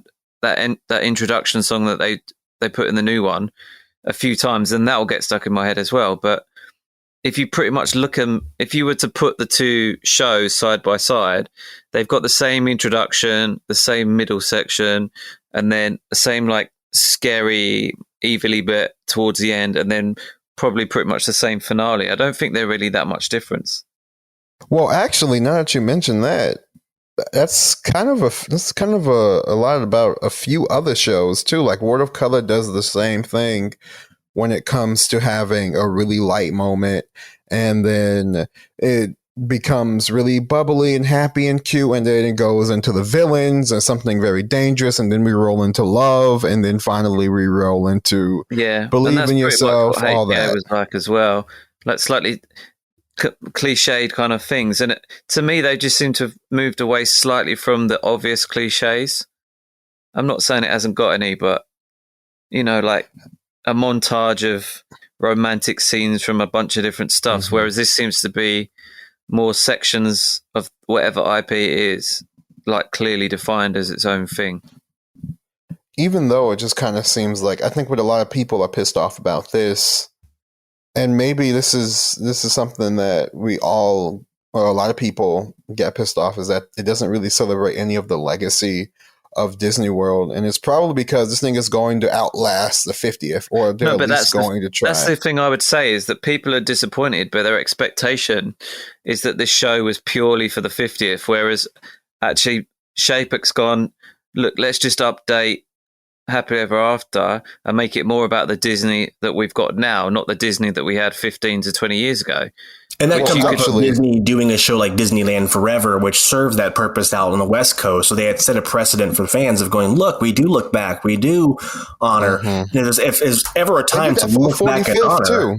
introduction song that they put in the new one a few times, and that will get stuck in my head as well. But if you pretty much if you were to put the two shows side by side, they've got the same introduction, the same middle section, and then the same like scary, evilly bit towards the end, and then probably pretty much the same finale. I don't think they're really that much difference. Well, actually, now that you mention that, that's kind of a lot about a few other shows too. Like World of Color does the same thing when it comes to having a really light moment, and then becomes really bubbly and happy and cute, and then it goes into the villains and something very dangerous, and then we roll into love, and then finally we roll into believe in yourself, all that. It was like as well, like slightly cliched kind of things, and to me they just seem to have moved away slightly from the obvious cliches. I'm not saying it hasn't got any, but like a montage of romantic scenes from a bunch of different stuffs, whereas this seems to be more sections of whatever IP it is, like clearly defined as its own thing. Even though it just kind of seems like, I think what a lot of people are pissed off about this, and maybe this is something that we all, or a lot of people get pissed off, is that it doesn't really celebrate any of the legacy of Disney World, and it's probably because this thing is going to outlast the 50th, or they're at least going to try. That's the thing I would say, is that people are disappointed, but their expectation is that this show was purely for the 50th, whereas actually Chapek's gone, look, let's just update Happily Ever After and make it more about the Disney that we've got now, not the Disney that we had 15 to 20 years ago. And that comes up with Disney doing a show like Disneyland Forever, which served that purpose out on the West Coast. So they had set a precedent for fans of going, look, we do look back. We do honor. If there's ever a time to look back at honor. Too.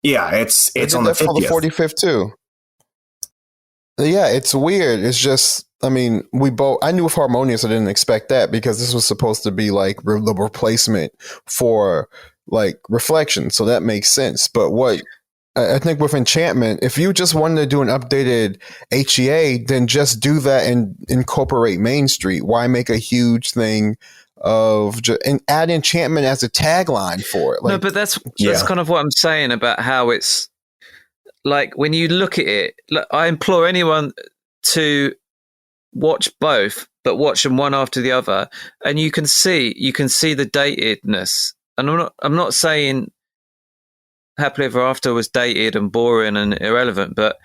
Yeah, it's on the 50th. For the 45th too. Yeah, it's weird. It's just, I mean, I knew of Harmonious. I didn't expect that because this was supposed to be like the replacement for like Reflection. So that makes sense. But I think with Enchantment, if you just wanted to do an updated HEA, then just do that and incorporate Main Street. Why make a huge thing and add Enchantment as a tagline for it? No, but that's kind of what I'm saying about how it's like when you look at it. I implore anyone to watch both, but watch them one after the other, and you can see the datedness. And I'm not saying Happily Ever After was dated and boring and irrelevant, but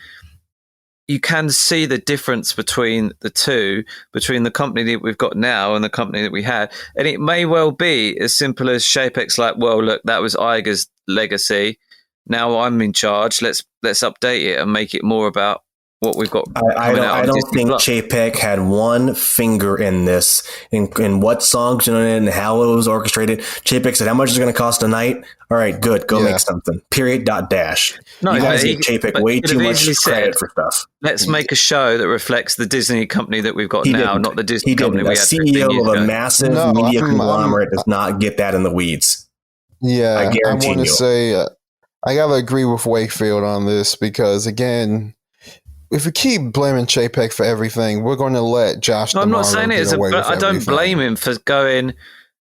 you can see the difference between the two, between the company that we've got now and the company that we had. And it may well be as simple as Chapek's like, well, look, that was Iger's legacy. Now I'm in charge. Let's update it and make it more about what we've got. I don't think Chapek had one finger in this, in what songs and how it was orchestrated. Chapek said, how much is it going to cost a night? All right, good. Go make something. Period. Dash. No, you guys give Chapek way too much credit for stuff. Let's make a show that reflects the Disney company that we've got now, not the Disney company we had. CEO of a massive media conglomerate does not get that in the weeds. Yeah, I guarantee want to say, I got to agree with Wakefield on this because, again, if we keep blaming Chapek for everything, we're going to let Josh. I'm not saying it, but I don't blame him for going,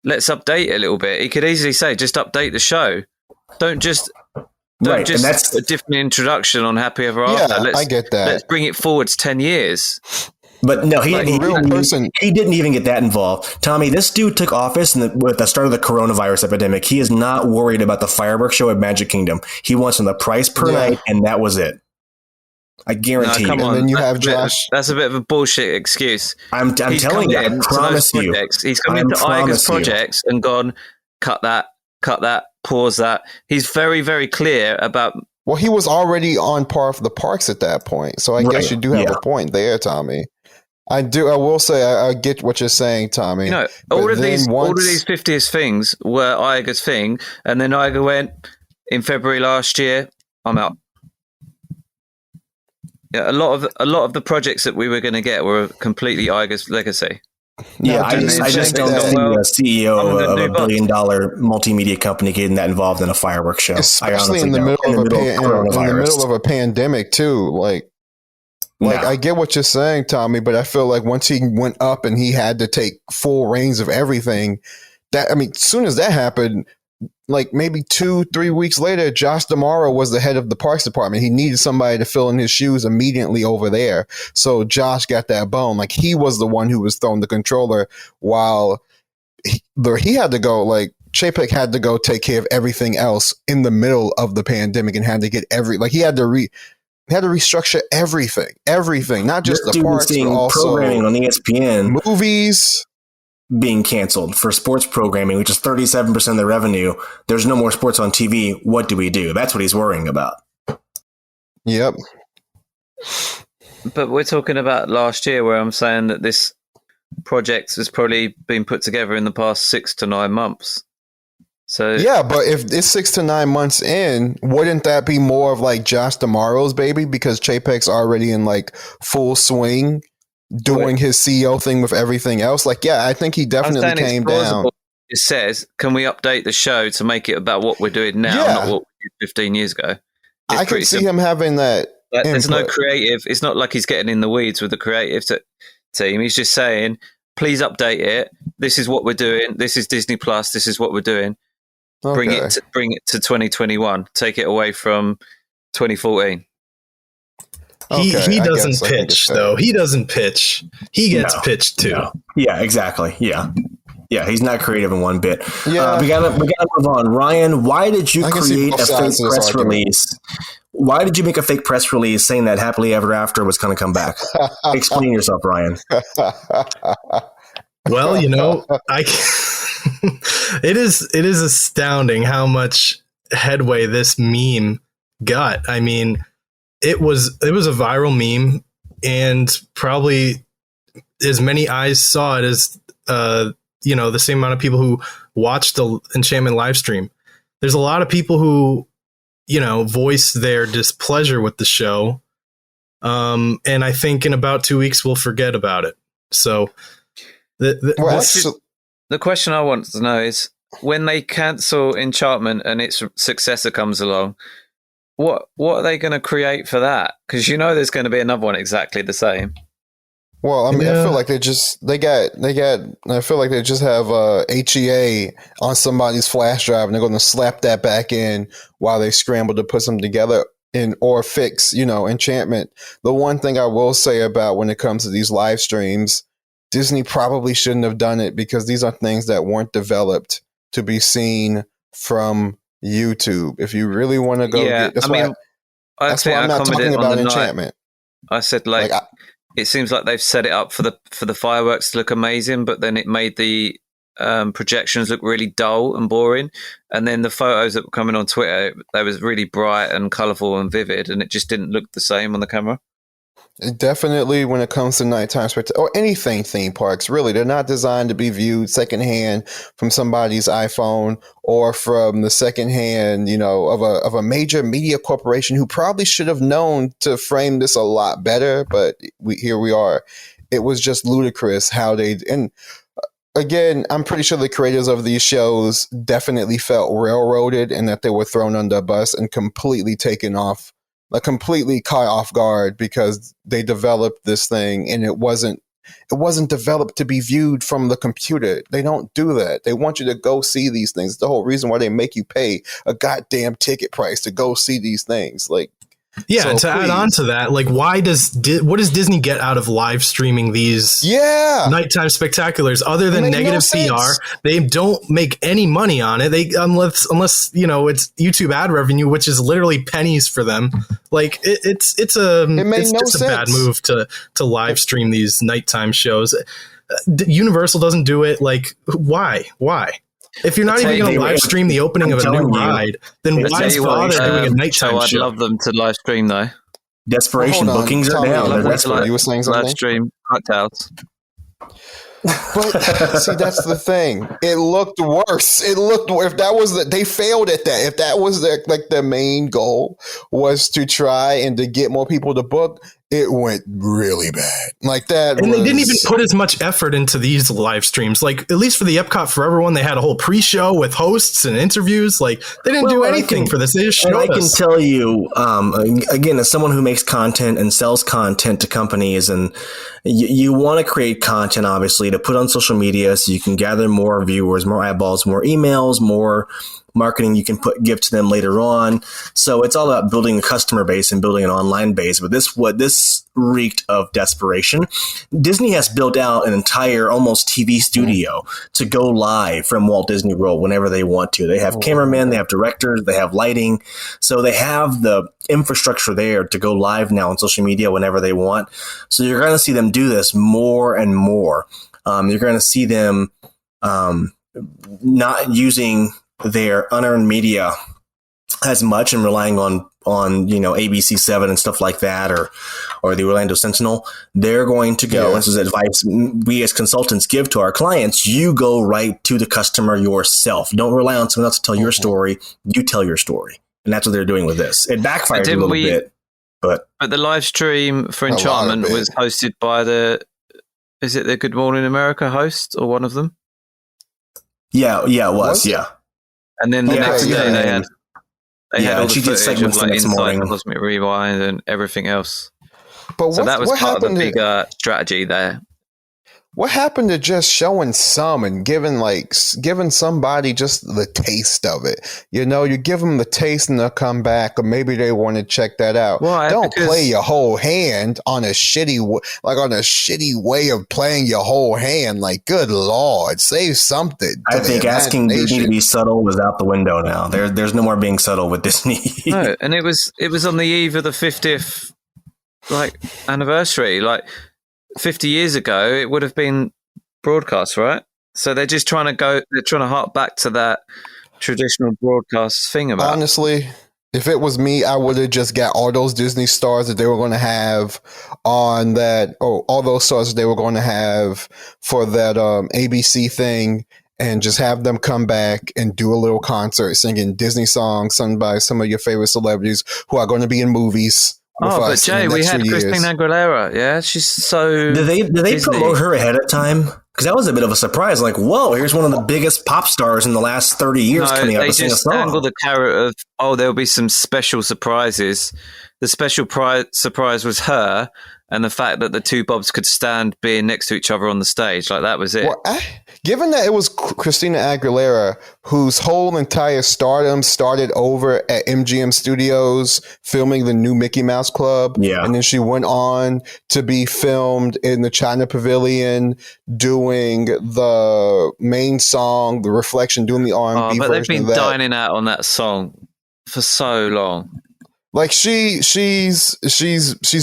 let's update it a little bit. He could easily say, just update the show. Don't just that's a different introduction on Happy Ever After. I get that. Let's bring it forwards 10 years. But no, he didn't even get that involved. Tommy, this dude took office with the start of the coronavirus epidemic. He is not worried about the fireworks show at Magic Kingdom. He wants on the price per night, and that was it. I guarantee you. And then you have Josh. That's a bit of a bullshit excuse. I'm telling you, I promise you. He's come into Iger's projects and gone, cut that, pause that. He's very, very clear about. Well, he was already on par for the parks at that point. So I guess you do have a point there, Tommy. I will say I get what you're saying, Tommy. All of these 50th things were Iger's thing. And then Iger went, in February last year, I'm out. Yeah, a lot of the projects that we were going to get were completely Iger's legacy. Yeah, I just don't see a CEO of $1 billion multimedia company getting that involved in a fireworks show. Especially in the middle of a pandemic too. I get what you're saying, Tommy, but I feel like once he went up and he had to take full reins of everything, as soon as that happened, like maybe 2-3 weeks later, Josh D'Amaro was the head of the parks department. He needed somebody to fill in his shoes immediately over there. So Josh got that bone. Like he was the one who was throwing the controller while he had to go, like Chapek had to go take care of everything else in the middle of the pandemic and had to get he had to restructure everything, not just the parks, but also programming on ESPN, movies being canceled for sports programming, which is 37% of the revenue. There's no more sports on TV. What do we do? That's what he's worrying about. Yep. But we're talking about last year, where I'm saying that this project has probably been put together in the past 6 to 9 months. So yeah, but if it's 6 to 9 months in, wouldn't that be more of like Josh D'Amaro's baby? Because Chapek's already in like full swing doing his CEO thing with everything else. Like, yeah, I think he definitely came down. It says, can we update the show to make it about what we're doing now, not what we did 15 years ago? I can see him having that. There's no creative. It's not like he's getting in the weeds with the creative team. He's just saying, please update it. This is what we're doing. This is Disney Plus. This is what we're doing. Okay. Bring it to 2021. Take it away from 2014. He doesn't pitch though. He doesn't pitch. He gets pitched too. No. Yeah, exactly. Yeah, he's not creative in one bit. Yeah, we gotta move on. Ryan, why did you create a fake press release? Why did you make a fake press release saying that Happily Ever After was going to come back? Explain yourself, Ryan. Well, it is astounding how much headway this meme got. I mean, it was a viral meme, and probably as many eyes saw it as the same amount of people who watched the Enchantment live stream. There's a lot of people who voiced their displeasure with the show, and I think in about 2 weeks we'll forget about it. So the question I want to know is, when they cancel Enchantment and its successor comes along, what are they going to create for that? Because there's going to be another one exactly the same. Well, I mean, I feel like I feel like they just have HEA on somebody's flash drive, and they're going to slap that back in while they scramble to put something together or fix, Enchantment. The one thing I will say about when it comes to these live streams, Disney probably shouldn't have done it, because these are things that weren't developed to be seen from YouTube. If you really want to go, that's why I'm not talking about Enchantment. I said it seems like they've set it up for the fireworks to look amazing, but then it made the projections look really dull and boring. And then the photos that were coming on Twitter, they was really bright and colourful and vivid, and it just didn't look the same on the camera. Definitely, when it comes to nighttime spectacle or anything theme parks, really, they're not designed to be viewed secondhand from somebody's iPhone or from the secondhand, of a major media corporation who probably should have known to frame this a lot better. But here we are. It was just ludicrous how they. And again, I'm pretty sure the creators of these shows definitely felt railroaded, and that they were thrown under a bus and completely caught off guard, because they developed this thing and it wasn't developed to be viewed from the computer. They don't do that. They want you to go see these things. It's the whole reason why they make you pay a goddamn ticket price to go see these things. Yeah, and to add on to that, what does Disney get out of live streaming these nighttime spectaculars other than negative PR? They don't make any money on it. Unless it's YouTube ad revenue, which is literally pennies for them. It's just a bad move to live stream these nighttime shows. Universal doesn't do it. Why? If you're not even going to live stream the opening of a new ride, then why bother doing a nighttime show? I'd love them to live stream though. Desperation bookings are down. You were saying something? Live stream cocktails. But see, that's the thing. It looked worse. If that was they failed at that. If that was their main goal was to try and to get more people to book, it went really bad. They didn't even put as much effort into these live streams. At least for the Epcot Forever one, they had a whole pre-show with hosts and interviews. They didn't do anything for this. They just showed us. I can tell you, again, as someone who makes content and sells content to companies, and you want to create content, obviously, to put on social media so you can gather more viewers, more eyeballs, more emails, more marketing you can give to them later on. So it's all about building a customer base and building an online base. But this reeked of desperation. Disney has built out an entire almost TV studio to go live from Walt Disney World whenever they want to. They have cameramen, they have directors, they have lighting. So they have the infrastructure there to go live now on social media whenever they want. So you're going to see them do this more and more. You're going to see them not using their unearned media as much and relying on ABC7 and stuff like that, or the Orlando Sentinel. They're going to go. This is advice we as consultants give to our clients. You go right to the customer yourself. Don't rely on someone else to tell your story. You tell your story, and that's what they're doing with this. It backfired a little bit, but the live stream for Enchantment was hosted by is it the Good Morning America host or one of them? Yeah, it was. Yeah, and then the next day they had. They had all the she did footage segments of like the next morning. Cosmic Rewind and everything else. But so that was part of the bigger strategy there. What happened to just showing some and giving somebody just the taste of it? You know, you give them the taste and they'll come back, or maybe they want to check that out. Don't play your whole hand on a shitty way of playing your whole hand. Like, good Lord, save something. I think asking Disney to be subtle was out the window now. There's no more being subtle with Disney. No, and it was on the eve of the 50th anniversary. 50 years ago, it would have been broadcast, right? So they're just trying to hark back to that traditional broadcast thing about. Honestly, if it was me, I would have just got all those Disney stars that they were going to have on that, all those stars that they were going to have for that ABC thing, and just have them come back and do a little concert singing Disney songs sung by some of your favorite celebrities who are going to be in movies. But Jay, we had Christina Aguilera. Yeah, she's so. Did they promote her ahead of time? Because that was a bit of a surprise. Like, whoa, here's one of the biggest pop stars in the last 30 years coming out to sing a song. They just angled the carrot of, there'll be some special surprises. The special surprise was her, and the fact that the two Bobs could stand being next to each other on the stage. That was it. Well, given that it was Christina Aguilera, whose whole entire stardom started over at MGM Studios filming the new Mickey Mouse Club. Yeah. And then she went on to be filmed in the China Pavilion doing the main song, The Reflection, doing the R&B version of that. But they've been dining out on that song for so long. Like she's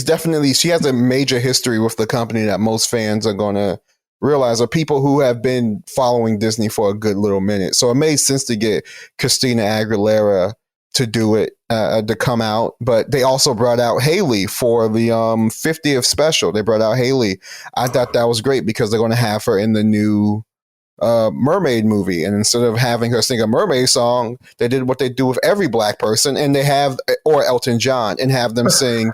definitely, she has a major history with the company that most fans are going to realize, are people who have been following Disney for a good little minute. So it made sense to get Christina Aguilera to do it, to come out. But they also brought out Haley for the 50th special. They brought out Haley. I thought that was great because they're going to have her in the new mermaid movie, and instead of having her sing a mermaid song, they did what they do with every black person, and they have, or Elton John, and have them sing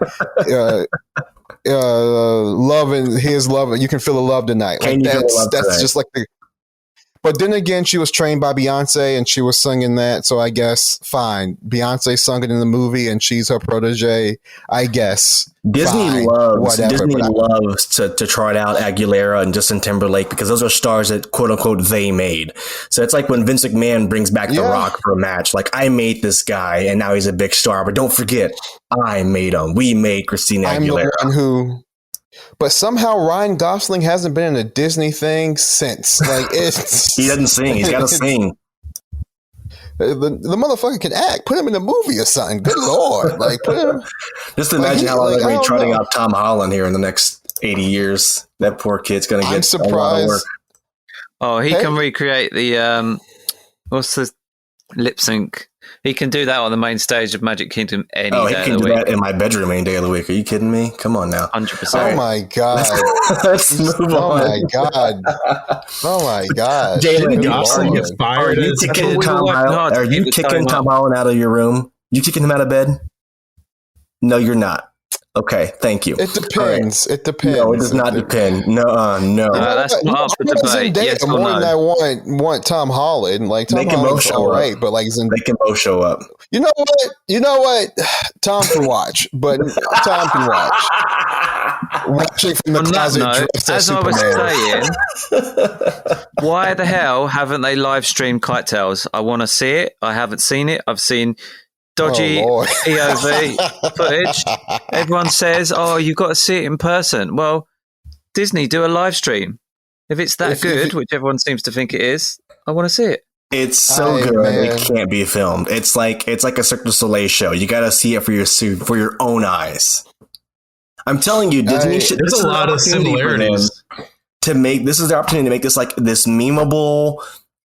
love and his love, you can feel the love tonight. That's just like the. But then again, she was trained by Beyonce and she was singing that, so I guess fine. Beyonce sung it in the movie and she's her protege, I guess. Disney loves to trot out Aguilera and Justin Timberlake because those are stars that quote unquote they made. So it's like when Vince McMahon brings back The Rock for a match. Like, I made this guy and now he's a big star, but don't forget, I made him. We made Christina Aguilera. I'm the one who. But somehow Ryan Gosling hasn't been in a Disney thing since. Like, it's he doesn't sing. He's got to sing. The motherfucker can act. Put him in a movie or something. Good Lord. Like, put him. Just imagine how long they're going to be trotting out Tom Holland here in the next 80 years. That poor kid's going to get surprised. A lot of work. Oh, he can recreate the what's the lip sync? He can do that on the main stage of Magic Kingdom any day of the week. Oh, he can do that in my bedroom any day of the week. Are you kidding me? Come on now. 100%. Oh, my God. Let's move on. Oh, my God. Oh, my God. Jalen Gosling gets fired. Are you kicking Tom Holland out of your room? You kicking him out of bed? No, you're not. Okay, thank you. It depends. Right. It depends. No, it does not depend. No. That's not up for debate. Yes more than I want Tom Holland. Like, Tom Holland's all right, but like they can both show up. You know what? Tom can watch, but Tom can watch. Watching from the closet. As I was saying, why the hell haven't they live streamed Kite Tales? I want to see it. I haven't seen it. I've seen dodgy POV footage. Everyone says, you've got to see it in person. Well, Disney, do a live stream. If it's that good, which everyone seems to think it is, I want to see it. It's so good, it can't be filmed. It's like a Cirque du Soleil show. You got to see it for your own eyes. I'm telling you, Disney should. There's a lot of similarities to make. This is their opportunity to make this like this memeable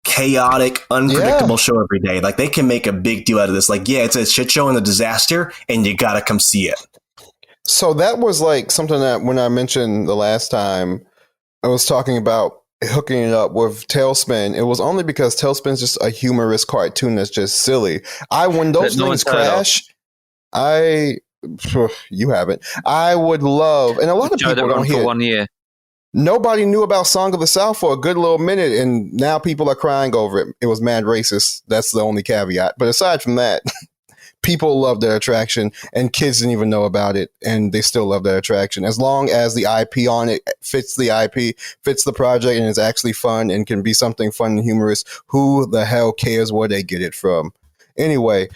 chaotic, unpredictable show every day. Like, they can make a big deal out of this. Like, yeah, it's a shit show and a disaster, and you gotta come see it. So that was like something that when I mentioned the last time, I was talking about hooking it up with Tailspin. It was only because Tailspin's just a humorous cartoon that's just silly. When those things crash, you haven't. I would love, and a lot of people don't hear. For 1 year. Nobody knew about Song of the South for a good little minute, and now people are crying over it. It was mad racist. That's the only caveat. But aside from that, people love their attraction, and kids didn't even know about it, and they still love their attraction. As long as the IP on it fits the IP, fits the project, and is actually fun and can be something fun and humorous, who the hell cares where they get it from? Anyway,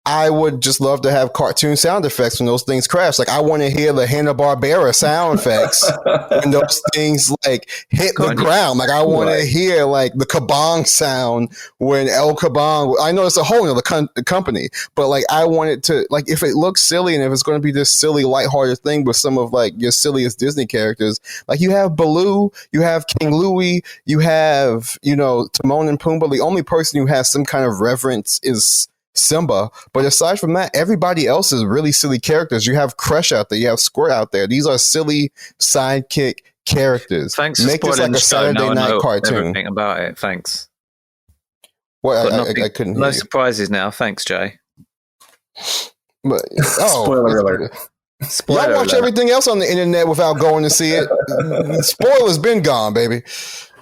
I would just love to have cartoon sound effects when those things crash. Like, I want to hear the Hanna-Barbera sound effects when those things like hit the ground. Like, I want to hear like the Kabong sound when El Kabong. I know it's a whole other company, but like, I want it to, like, if it looks silly and if it's going to be this silly, lighthearted thing with some of like your silliest Disney characters, like you have Baloo, you have King Louie, you have, Timon and Pumbaa. The only person who has some kind of reverence is Simba, but aside from that, everybody else is really silly characters. You have Crush out there, you have Squirt out there. These are silly sidekick characters. Thanks for Make this like a Saturday night cartoon. Everything about it. Thanks. Well, I couldn't. No surprises now. Thanks, Jay. But Spoiler alert. Y'all watch everything else on the internet without going to see it. Spoilers been gone, baby.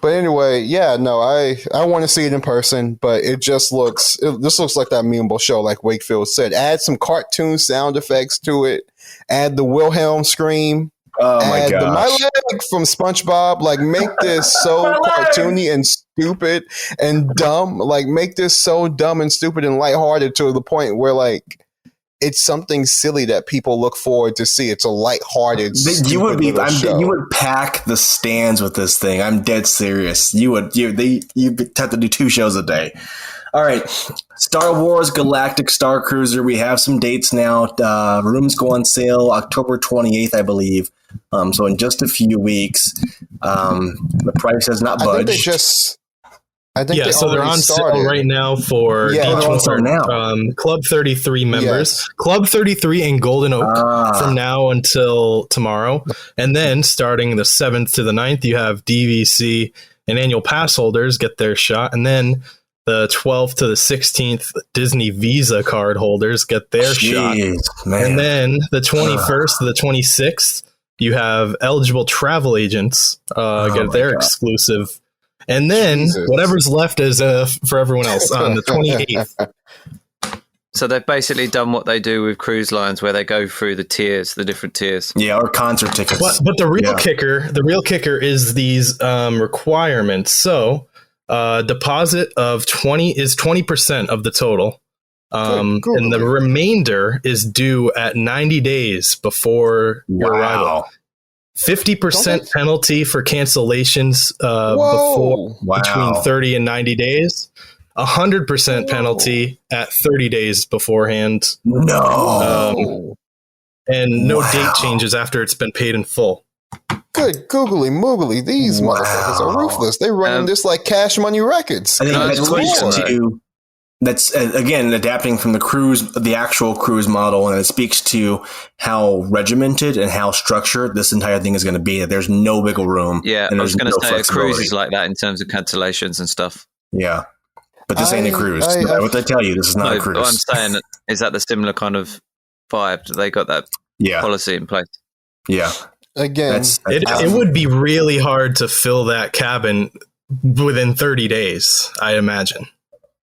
But anyway, yeah, no, I want to see it in person, but this looks like that memeable show, like Wakefield said. Add some cartoon sound effects to it. Add the Wilhelm scream. Oh my god! My leg from SpongeBob. Like, make this so cartoony and stupid and dumb. Like, make this so dumb and stupid and lighthearted to the point where like it's something silly that people look forward to see. It's a lighthearted. You would pack the stands with this thing. I'm dead serious. You'd have to do 2 shows a day. All right, Star Wars Galactic Star Cruiser. We have some dates now. Rooms go on sale October 28th, I believe. So in just a few weeks. The price has not budged. I think they're on sale right now for Club 33 members. Yes. Club 33 in Golden Oak from now until tomorrow. And then starting the 7th to the 9th, you have DVC and annual pass holders get their shot. And then the 12th to the 16th, Disney Visa card holders get their shot. Man. And then the 21st to the 26th, you have eligible travel agents get their exclusive. And then whatever's left is for everyone else on the 28th. So they've basically done what they do with cruise lines, where they go through the different tiers. Yeah, or concert tickets. But the real kicker is these requirements. So deposit of 20% of the total. And the remainder is due at 90 days before your arrival. 50% penalty for cancellations between 30 and 90 days. 100% penalty at 30 days beforehand. No. And no date changes after it's been paid in full. Good googly moogly. These motherfuckers are ruthless. They run this like Cash Money Records. I think that's again adapting from the actual cruise model, and it speaks to how regimented and how structured this entire thing is going to be. That there's no wiggle room. Yeah, I was going to say a cruise is like that in terms of cancellations and stuff. Yeah, but this ain't a cruise. What they tell you, this is not a cruise. I'm saying, is that the similar kind of vibe? They got that policy in place. Yeah. Again, it would be really hard to fill that cabin within 30 days, I imagine.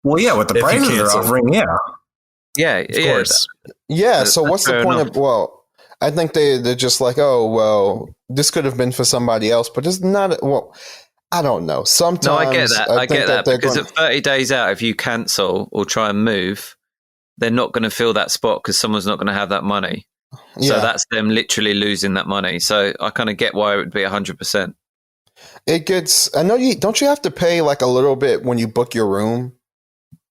Well, yeah, with the prices they're offering, yeah, of course. Yeah, so what's the point of? Well, I think they're just like, oh, well, this could have been for somebody else, but it's not. Well, I don't know. Sometimes I get that. I get that because at 30 days out, if you cancel or try and move, they're not going to fill that spot because someone's not going to have that money. So that's them literally losing that money. So I kind of get why it would be 100%. It gets. I know you don't. You have to pay like a little bit when you book your room.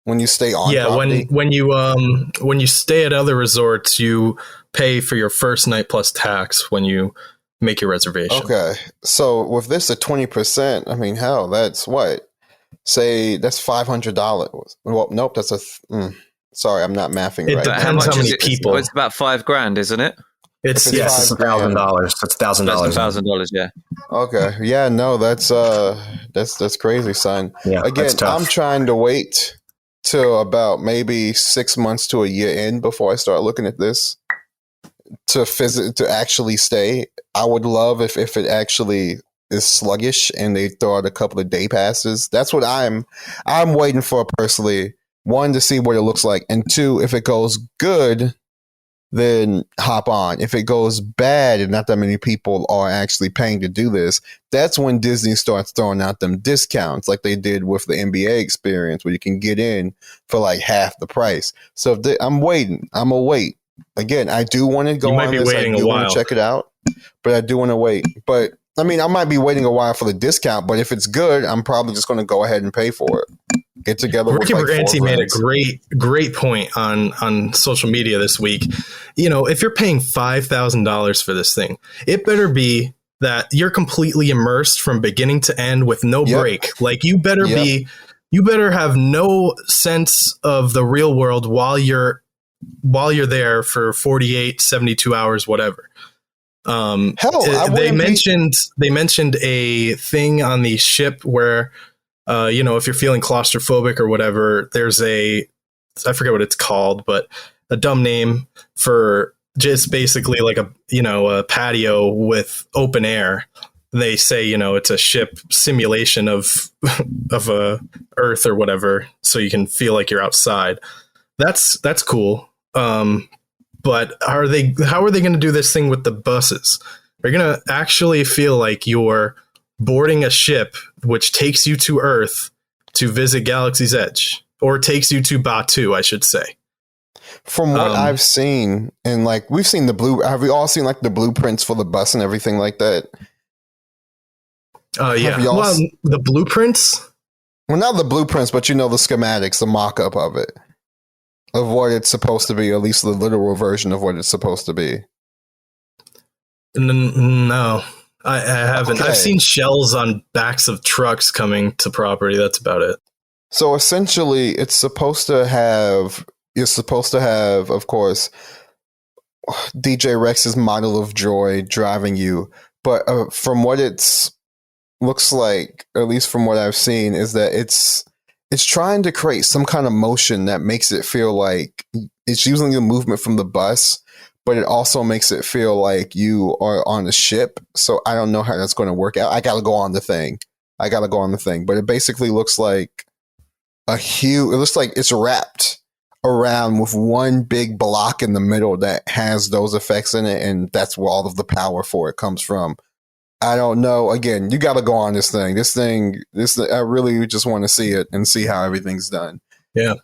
When you stay on property? when you stay at other resorts, you pay for your first night plus tax when you make your reservation. Okay, so with this at 20%, I mean, hell, that's what say that's $500. Well, nope, that's sorry, I'm not mathing It right. depends How much how many is it? people. It's about $5,000, isn't it? It's If it's Yes, it's $1,000. That's $1,000. That's $1,000. Yeah. Okay. Yeah, no, that's crazy, son. Yeah, Again, that's tough. I'm trying to wait till about maybe 6 months to a year in before I start looking at this to actually stay. I would love if it actually is sluggish and they throw out a couple of day passes. That's what I'm waiting for personally. One, to see what it looks like, and two, if it goes good, then hop on. If it goes bad and not that many people are actually paying to do this, that's when Disney starts throwing out them discounts like they did with the NBA experience, where you can get in for like half the price. So I'm waiting. I'm going to wait. Again, I do want to go You might on be this. waiting I do a want while. to check it out, but I do want to wait. But I mean, I might be waiting a while for the discount, but if it's good, I'm probably just going to go ahead and pay for it. Get together with Ricky like four Briganti made a friends. great point on social media this week. You know, if you're paying $5,000 for this thing, it better be that you're completely immersed from beginning to end with no Yep. break. Like you better Yep. you better have no sense of the real world while you're there for 48, 72 hours, whatever. Hell, I They wouldn't be- mentioned a thing on the ship where you know, if you're feeling claustrophobic or whatever, there's I forget what it's called, but a dumb name for just basically like a patio with open air. They say, you know, it's a ship simulation of a Earth or whatever, so you can feel like you're outside. That's cool. But how are they going to do this thing with the buses? They're going to actually feel like you're boarding a ship which takes you to Earth to visit Galaxy's Edge, or takes you to Batuu, I should say. From what I've seen, and like we've seen have we all seen like the blueprints for the bus and everything like that? Yeah. y'all Well, the blueprints. Well, not the blueprints, but you know, the schematics, the mock-up of it, of what it's supposed to be, at least the literal version of what it's supposed to be. No, I haven't. Okay. I've seen shells on backs of trucks coming to property. That's about it. So essentially, you're supposed to have, of course, DJ Rex's model of droid driving you. But from what looks like, at least from what I've seen, is that it's trying to create some kind of motion that makes it feel like it's using the movement from the bus, but it also makes it feel like you are on a ship. So I don't know how that's going to work out. I got to go on the thing. But it basically looks like it looks like it's wrapped around with one big block in the middle that has those effects in it, and that's where all of the power for it comes from. I don't know. Again, you got to go on this thing. I really just want to see it and see how everything's done. Yeah.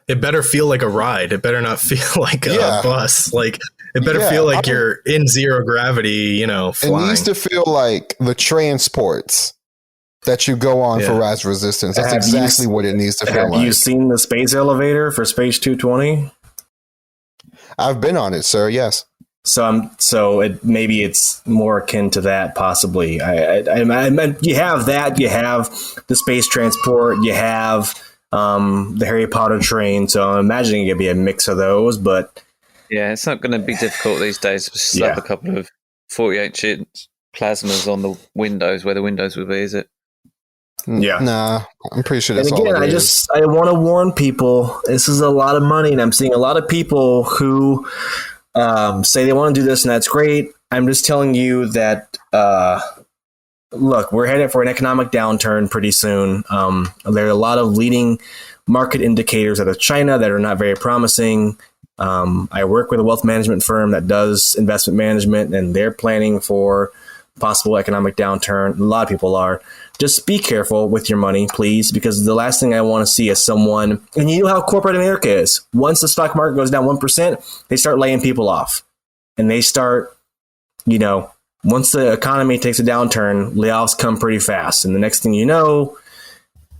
It better feel like a ride. It better not feel like a bus. Like it better feel like you're in zero gravity, you know, flying. It needs to feel like the transports that you go on for Rise of Resistance. That's exactly what it needs to feel like. Have you seen the space elevator for Space 220? I've been on it, sir. Yes. Maybe it's more akin to that, possibly. I meant you have that. You have the space transport. You have the Harry Potter train. So I'm imagining it'd be a mix of those. But yeah, it's not going to be difficult these days to slap a couple of 48-inch plasmas on the windows where the windows would be, is it? Yeah. Nah, I'm pretty sure that's and again, all it is. I want to warn people, this is a lot of money, and I'm seeing a lot of people who say they want to do this, and that's great. I'm just telling you that, look, we're headed for an economic downturn pretty soon. There are a lot of leading market indicators out of China that are not very promising. I work with a wealth management firm that does investment management, and they're planning for possible economic downturn. A lot of people are. Just be careful with your money, please, because the last thing I want to see is someone, and you know how corporate America is. Once the stock market goes down 1%, they start laying people off. And they start, once the economy takes a downturn, layoffs come pretty fast. And the next thing you know,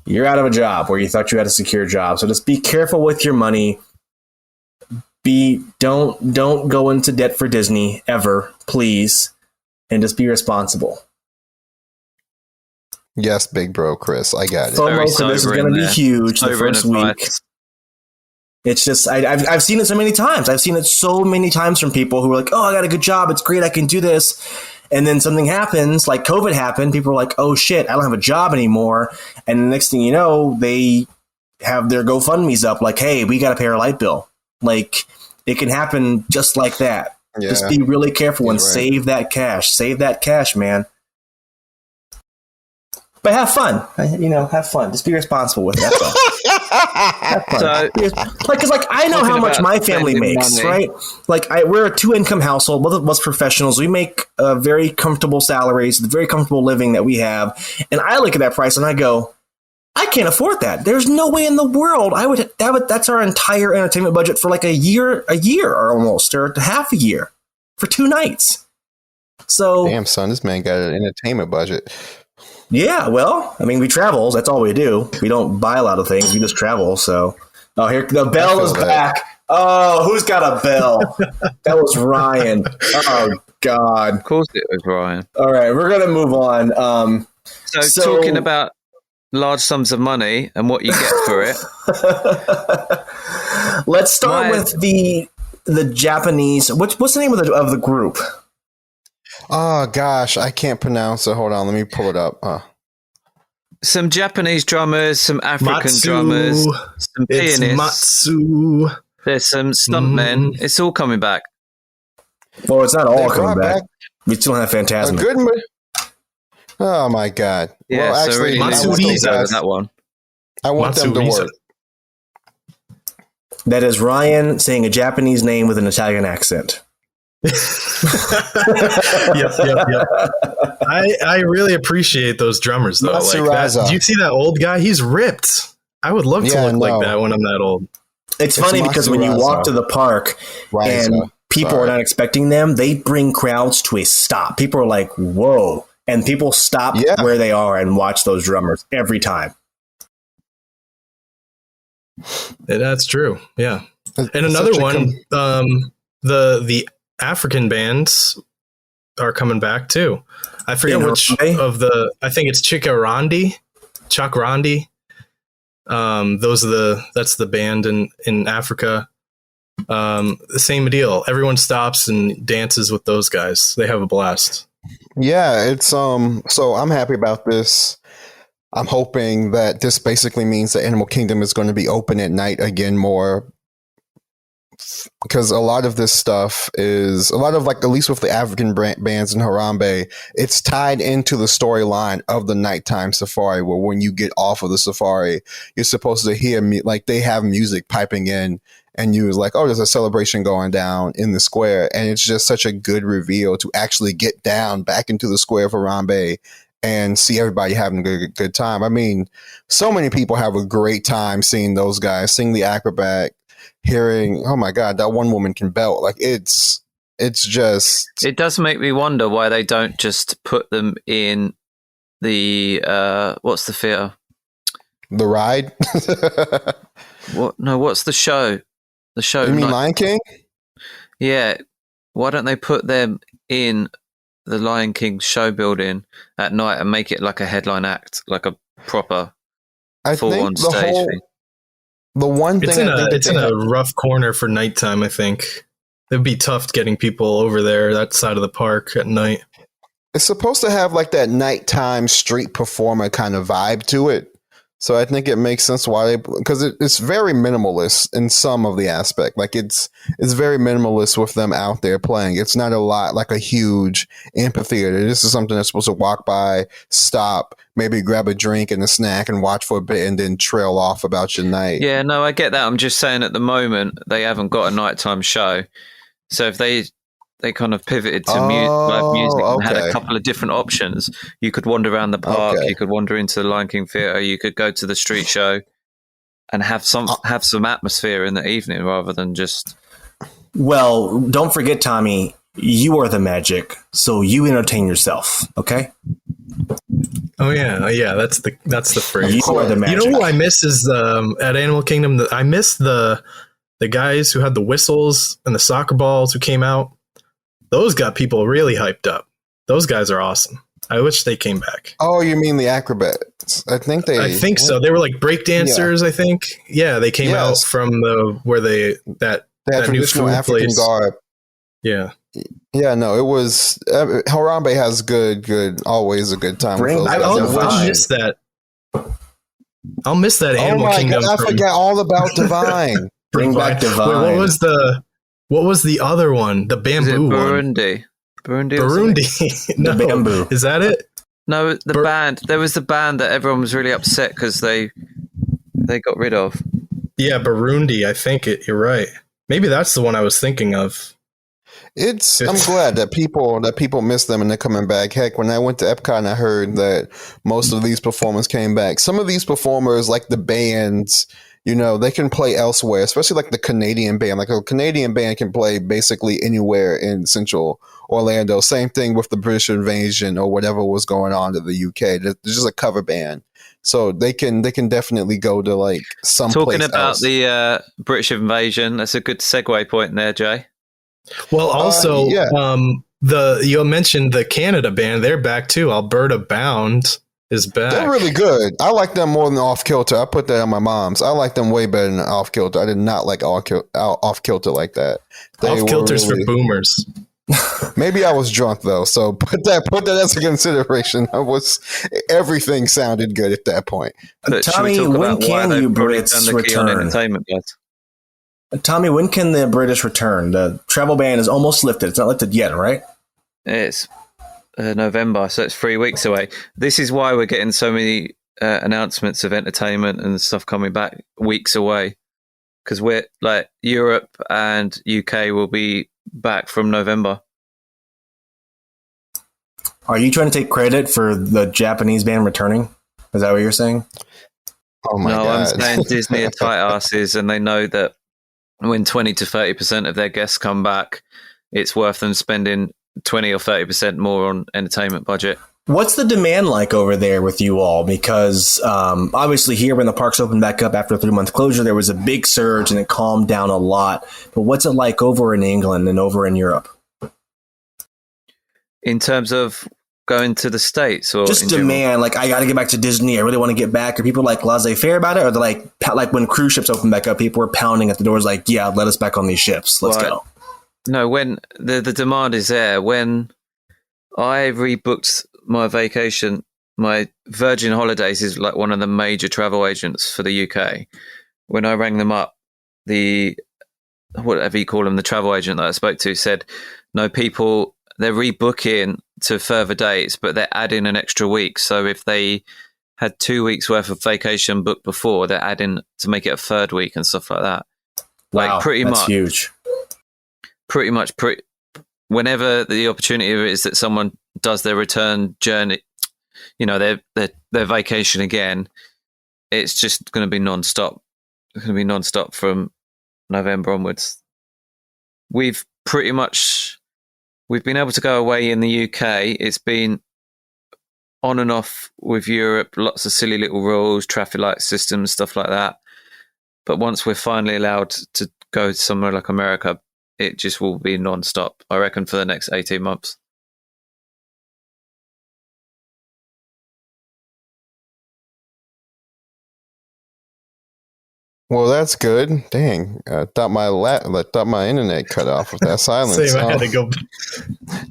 you're out of a job where you thought you had a secure job. So just be careful with your money. Don't go into debt for Disney ever, please. And just be responsible. Yes, big bro, Chris. I got it. FOMO for this is going to be huge the first week. It's just, I've seen it so many times. I've seen it so many times from people who are like, oh, I got a good job. It's great. I can do this. And then something happens, like COVID happened. People are like, oh, shit, I don't have a job anymore. And the next thing you know, they have their GoFundMe's up like, hey, we got to pay our light bill. Like, it can happen just like that. Yeah. Just be really careful and save that cash. Save that cash, man. But have fun. Have fun. Just be responsible with it. That's all. Have fun. So, because I know how much my family makes, right? Like, we're a 2-income household. Both of us professionals. We make very comfortable salaries, the very comfortable living that we have. And I look at that price and I go, I can't afford that. There's no way in the world I would. That's our entire entertainment budget for like a year or almost, or half a year for 2 nights. So, damn, son, this man got an entertainment budget. Yeah, well, I mean, we travel. That's all we do. We don't buy a lot of things. We just travel. So, here the bell is back. Oh, who's got a bell? That was Ryan. Oh God. Of course, it was Ryan. All right, we're gonna move on. So talking about large sums of money and what you get for it. Let's start with the Japanese. What's the name of the group? Oh gosh, I can't pronounce it. Hold on, let me pull it up. Some Japanese drummers, some African drummers, some pianists. It's Matsu. There's some stuntmen. Mm. It's all coming back. Well, it's not all coming back. We still have Phantasm. Oh my God! Yeah, well, actually, really, that one. I want them to work. That is Ryan saying a Japanese name with an Italian accent. Yep. I really appreciate those drummers though. Like that, do you see that old guy? He's ripped. I would love to look like that when I'm that old. It's funny because when you walk to the park and people are not expecting them, they bring crowds to a stop. People are like, whoa. And people stop where they are and watch those drummers every time. That's true. Yeah. And another one, the African bands are coming back too. I forget which of the. I think it's Chakrandi. That's the band in Africa. The same deal. Everyone stops and dances with those guys. They have a blast. Yeah, it's so I'm happy about this. I'm hoping that this basically means that Animal Kingdom is going to be open at night again more. Because a lot of this stuff is at least with the African bands in Harambe, it's tied into the storyline of the nighttime safari, where when you get off of the safari, you're supposed to hear they have music piping in, and you was like, oh, there's a celebration going down in the square, and it's just such a good reveal to actually get down back into the square of Harambe and see everybody having a good time. I mean, so many people have a great time seeing those guys, seeing the acrobat. Hearing, oh my God, that one woman can belt. Like it's just. It does make me wonder why they don't just put them in the what's the theater? The Ride. What? No, what's the show? The show. You mean Lion King? Yeah. Why don't they put them in the Lion King show building at night and make it like a headline act, like a proper full-on stage thing? The one thing it's in a rough corner for nighttime. I think it'd be tough getting people over there that side of the park at night. It's supposed to have like that nighttime street performer kind of vibe to it. So I think it makes sense why because it's very minimalist in some of the aspect. Like it's very minimalist with them out there playing. It's not a lot like a huge amphitheater. This is something that's supposed to walk by, stop, maybe grab a drink and a snack and watch for a bit and then trail off about your night. Yeah, no, I get that. I'm just saying at the moment they haven't got a nighttime show. So if they kind of pivoted to live music and had a couple of different options. You could wander around the park, you could wander into the Lion King Theatre, you could go to the street show and have some atmosphere in the evening rather than just... Well, don't forget, Tommy, you are the magic, so you entertain yourself, okay? Oh yeah, that's the phrase. You are the magic. You know who I miss is at Animal Kingdom. I miss the guys who had the whistles and the soccer balls who came out. Those got people really hyped up. Those guys are awesome. I wish they came back. Oh, you mean the acrobats? I think so. They were like break dancers. I think. Yeah, they came out from they had that new traditional food African place. garb. Yeah. Yeah, no, it was Harambe has good, always a good time. Bring with those back guys. I'll miss that. I'll miss that Oh Animal my Kingdom. god, I forgot all about Divine. Bring back Divine. Wait, what was the other one? The Is it bamboo one. Burundi? Burundi. Or something? Burundi. No, The bamboo. Is that it? No, the band. There was the band that everyone was really upset because they got rid of. Yeah, Burundi. I think you're right. Maybe that's the one I was thinking of. I'm glad that people miss them and they're coming back. Heck, when I went to Epcot, I heard that most of these performers came back. Some of these performers, like the bands, they can play elsewhere, especially like the Canadian band. Like a Canadian band can play basically anywhere in Central Orlando. Same thing with the British Invasion or whatever was going on to the UK. There's just a cover band. So they can definitely go to like some Talking place about else. the British Invasion, that's a good segue point there, Jay. Well, also, you mentioned the Canada band. They're back too. Alberta Bound is back. They're really good. I like them more than Off Kilter. I put that on my mom's. I like them way better than Off Kilter. I did not like Off Kilter like that. Off Kilter's for boomers. Maybe I was drunk though, so put that as a consideration. Everything sounded good at that point. But Tommy, when can you Brits return? Entertainment, guys? Tommy, when can the British return? The travel ban is almost lifted. It's not lifted yet, right? It's November, so it's 3 weeks away. This is why we're getting so many announcements of entertainment and stuff coming back weeks away, because we're like Europe and UK will be back from November. Are you trying to take credit for the Japanese band returning? Is that what you're saying? Oh my god! I'm saying Disney are tight asses, and they know that when 20 to 30% of their guests come back, it's worth them spending 20 or 30% more on entertainment budget. What's the demand like over there with you all? Because obviously here when the parks opened back up after a 3-month closure, there was a big surge and it calmed down a lot. But what's it like over in England and over in Europe? In terms of going to the States or just demand, like, I got to get back to Disney. I really want to get back. Are people like laissez-faire about it? Or they're like when cruise ships open back up, people were pounding at the doors like, yeah, let us back on these ships. Let's go. No, when the demand is there, when I rebooked my vacation, my Virgin Holidays is like one of the major travel agents for the UK. When I rang them up, whatever you call them, the travel agent that I spoke to said, no, people, they're rebooking to further dates, but they're adding an extra week. So if they had 2 weeks worth of vacation booked before, they're adding to make it a third week and stuff like that. Wow, that's huge. Pretty much, whenever the opportunity is that someone does their return journey, their vacation again, it's just going to be non-stop. It's going to be non-stop from November onwards. We've been able to go away in the UK. It's been on and off with Europe, lots of silly little rules, traffic light systems, stuff like that. But once we're finally allowed to go somewhere like America, it just will be non-stop, I reckon, for the next 18 months. Well, that's good. Dang, I thought my internet cut off with that silence. Same, I had to go.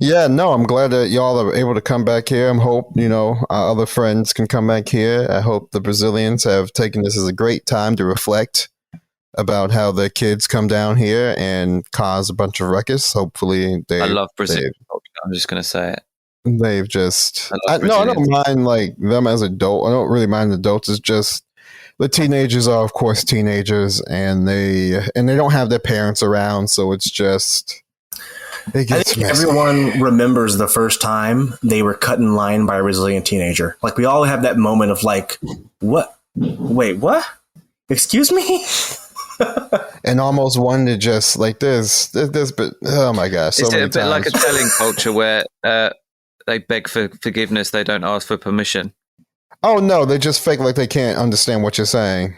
Yeah, no, I'm glad that y'all are able to come back here. I hope our other friends can come back here. I hope the Brazilians have taken this as a great time to reflect about how their kids come down here and cause a bunch of ruckus. Hopefully, I love Brazil. I'm just going to say it. They've just I don't mind like them as adults. I don't really mind adults. It's just the teenagers are, of course, teenagers, and they don't have their parents around, so it's just it gets I think messy. everyone remembers the first time they were cut in line by a Brazilian teenager. Like, we all have that moment of like, what? Wait, what? Excuse me? And almost one to just like this, but oh my gosh, so Is it many a bit times. like a telling culture where they beg for forgiveness, they don't ask for permission? Oh no, they just fake like they can't understand what you're saying.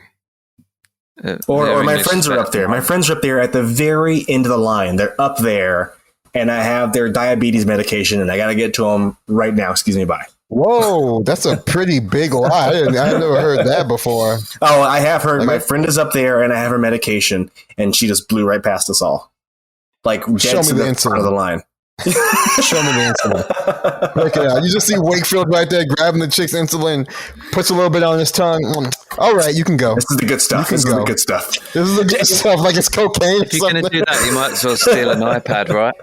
Or my friends are up there. My friends are up there at the very end of the line. They're up there, and I have their diabetes medication, and I got to get to them right now. Excuse me, bye. Whoa, that's a pretty big lie. I've never heard that before. Oh, I have heard. Okay. My friend is up there, and I have her medication, and she just blew right past us all. Like, Show me the front of the line. Show me the insulin. Break it out. You just see Wakefield right there grabbing the chick's insulin, puts a little bit on his tongue. All right, you can go. This is the good stuff. This is the good stuff. This is the good stuff, like it's cocaine. If you're going to do that, you might as well steal an iPad, right?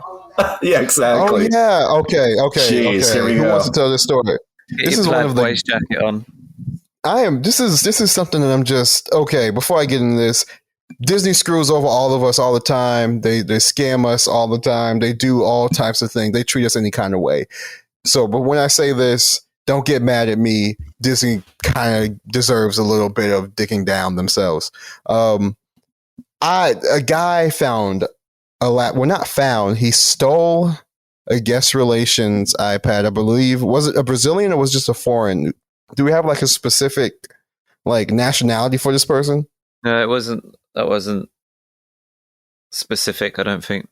Yeah, exactly. Oh yeah. Okay. Jeez, here we Who go. wants to tell this story? Get This your is one plaid of the. waist jacket on. This is something that I'm just okay. Before I get into this, Disney screws over all of us all the time. They scam us all the time. They do all types of things. They treat us any kind of way. So, but when I say this, don't get mad at me. Disney kind of deserves a little bit of dicking down themselves. A guy found he stole a guest relations iPad. I believe, was it a Brazilian or was it just a foreign? Do we have like a specific like nationality for this person? No, it wasn't. That wasn't specific, I don't think.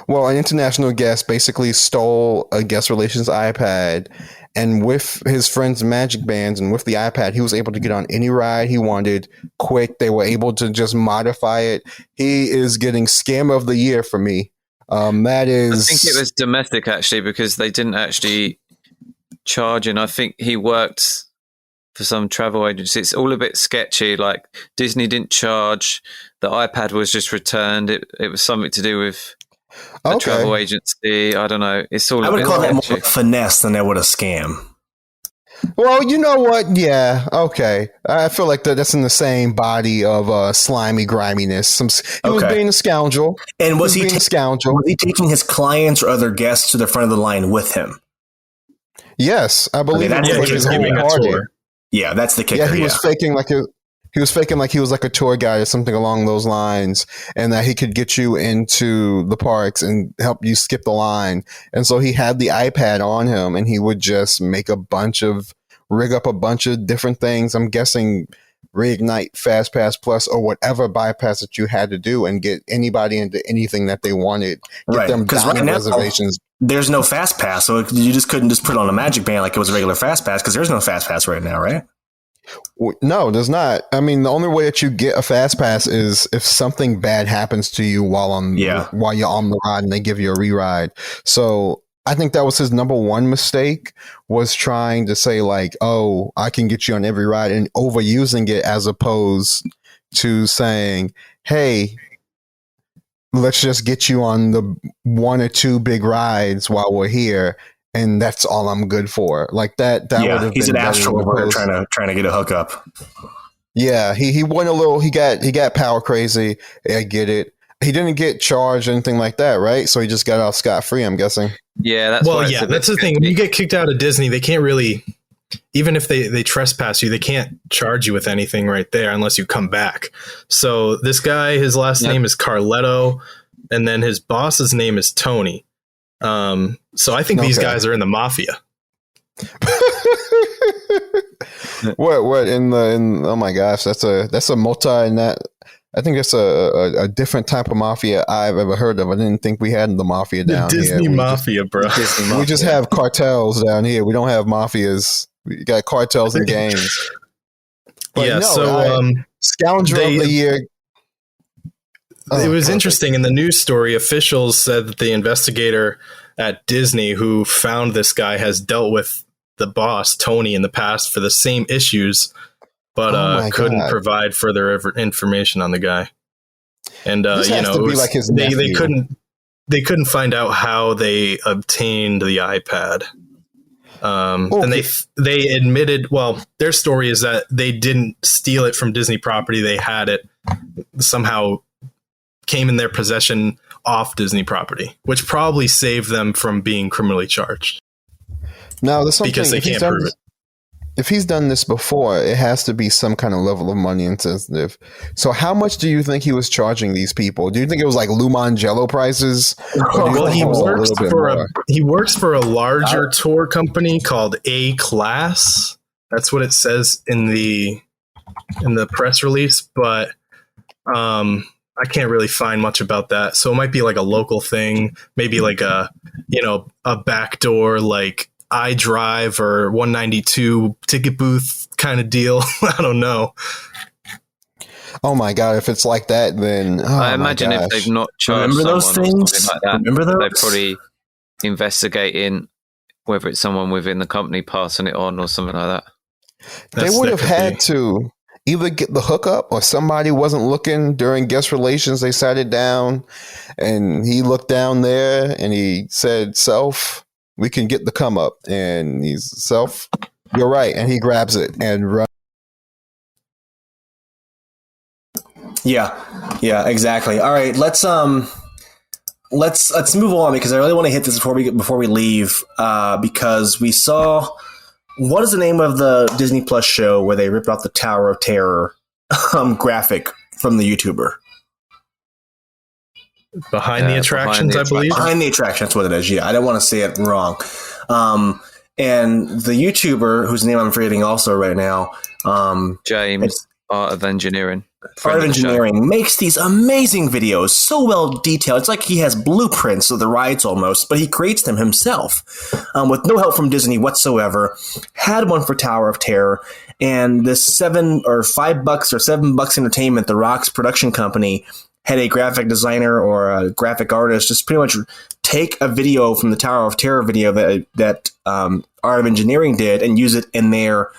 Well, an international guest basically stole a guest relations iPad, and with his friend's Magic Bands and with the iPad, he was able to get on any ride he wanted quick. They were able to just modify it. He is getting scam of the year for me. That is, I think it was domestic actually, because they didn't actually charge, and I think he worked for some travel agency. It's all a bit sketchy. Like Disney didn't charge. The iPad was just returned. It was something to do with the travel agency. I don't know. It's all. I would call that more finesse than I would a scam. Well, you know what? Yeah, okay. I feel like that's in the same body of slimy griminess. He was being a scoundrel. And was he being a scoundrel? Was he taking his clients or other guests to the front of the line with him? Yes, I believe that's it was his whole party. Yeah, that's the kicker. Yeah, he was faking like he was faking like he was like a tour guide or something along those lines, and that he could get you into the parks and help you skip the line. And so he had the iPad on him, and he would just rig up a bunch of different things. I'm guessing Reignite FastPass Plus or whatever bypass that you had to do, and get anybody into anything that they wanted. Get them dining reservations. There's no Fast Pass, so you just couldn't just put on a Magic Band like it was a regular Fast Pass, because there's no Fast Pass right now, right? No, there's not. I mean, the only way that you get a Fast Pass is if something bad happens to you while you're on the ride and they give you a re-ride. So I think that was his number one mistake, was trying to say like, oh, I can get you on every ride, and overusing it as opposed to saying, hey, let's just get you on the one or two big rides while we're here, and that's all I'm good for. Like that would have he's been an astronaut trying to get a hookup. Yeah, he went a little. He got power crazy. I get it. He didn't get charged or anything like that, right? So he just got off scot-free, I'm guessing. Yeah, that's that's the thing. When you get kicked out of Disney, they can't really, even if they trespass you, they can't charge you with anything right there unless you come back. So this guy, his last name is Carletto, and then his boss's name is Tony. So I think these guys are in the mafia. What in oh my gosh, that's a I think that's a different type of mafia I've ever heard of. I didn't think we had the mafia down here. Disney mafia, bro. We just have cartels down here. We don't have mafias. We got cartels and gangs. But yeah, scoundrel of the year. It was interesting. In the news story, officials said that the investigator at Disney who found this guy has dealt with the boss, Tony, in the past for the same issues, but couldn't provide further information on the guy. And they couldn't find out how they obtained the iPad. And they admitted, well, their story is that they didn't steal it from Disney property. They had it somehow came in their possession off Disney property, which probably saved them from being criminally charged. Now, there's something, because they can't prove it. If he's done this before, it has to be some kind of level of money insensitive. So how much do you think he was charging these people? Do you think it was like Lou Mangello prices? Well, he works for a larger tour company called A-Class. That's what it says in the press release. But I can't really find much about that. So it might be like a local thing, maybe like a backdoor like iDrive or 192 ticket booth kind of deal. I don't know. Oh my god! If it's like that, then I imagine if they've not charged Remember someone those or things? something like that, Remember those? they're probably investigating whether it's someone within the company passing it on or something like that. They would have had to either get the hookup or somebody wasn't looking during guest relations. They sat it down and he looked down there and he said, "Self, we can get the come up." And he's, "Self, you're right." And he grabs it and runs. Yeah, exactly. All right, let's move on because I really want to hit this before we leave because we saw, what is the name of the Disney Plus show where they ripped off the Tower of Terror graphic from the YouTuber? Behind the Attractions, I believe. Behind the Attractions, that's what it is. Yeah, I don't want to say it wrong. And the YouTuber, whose name I'm forgetting also right now, James, Art of Engineering. Art of Engineering makes these amazing videos, so well detailed. It's like he has blueprints of the rides almost, but he creates them himself with no help from Disney whatsoever. Had one for Tower of Terror, and this $5 or $7 Entertainment, The Rock's production company, had a graphic designer or a graphic artist just pretty much take a video from the Tower of Terror video that Art of Engineering did and use it in their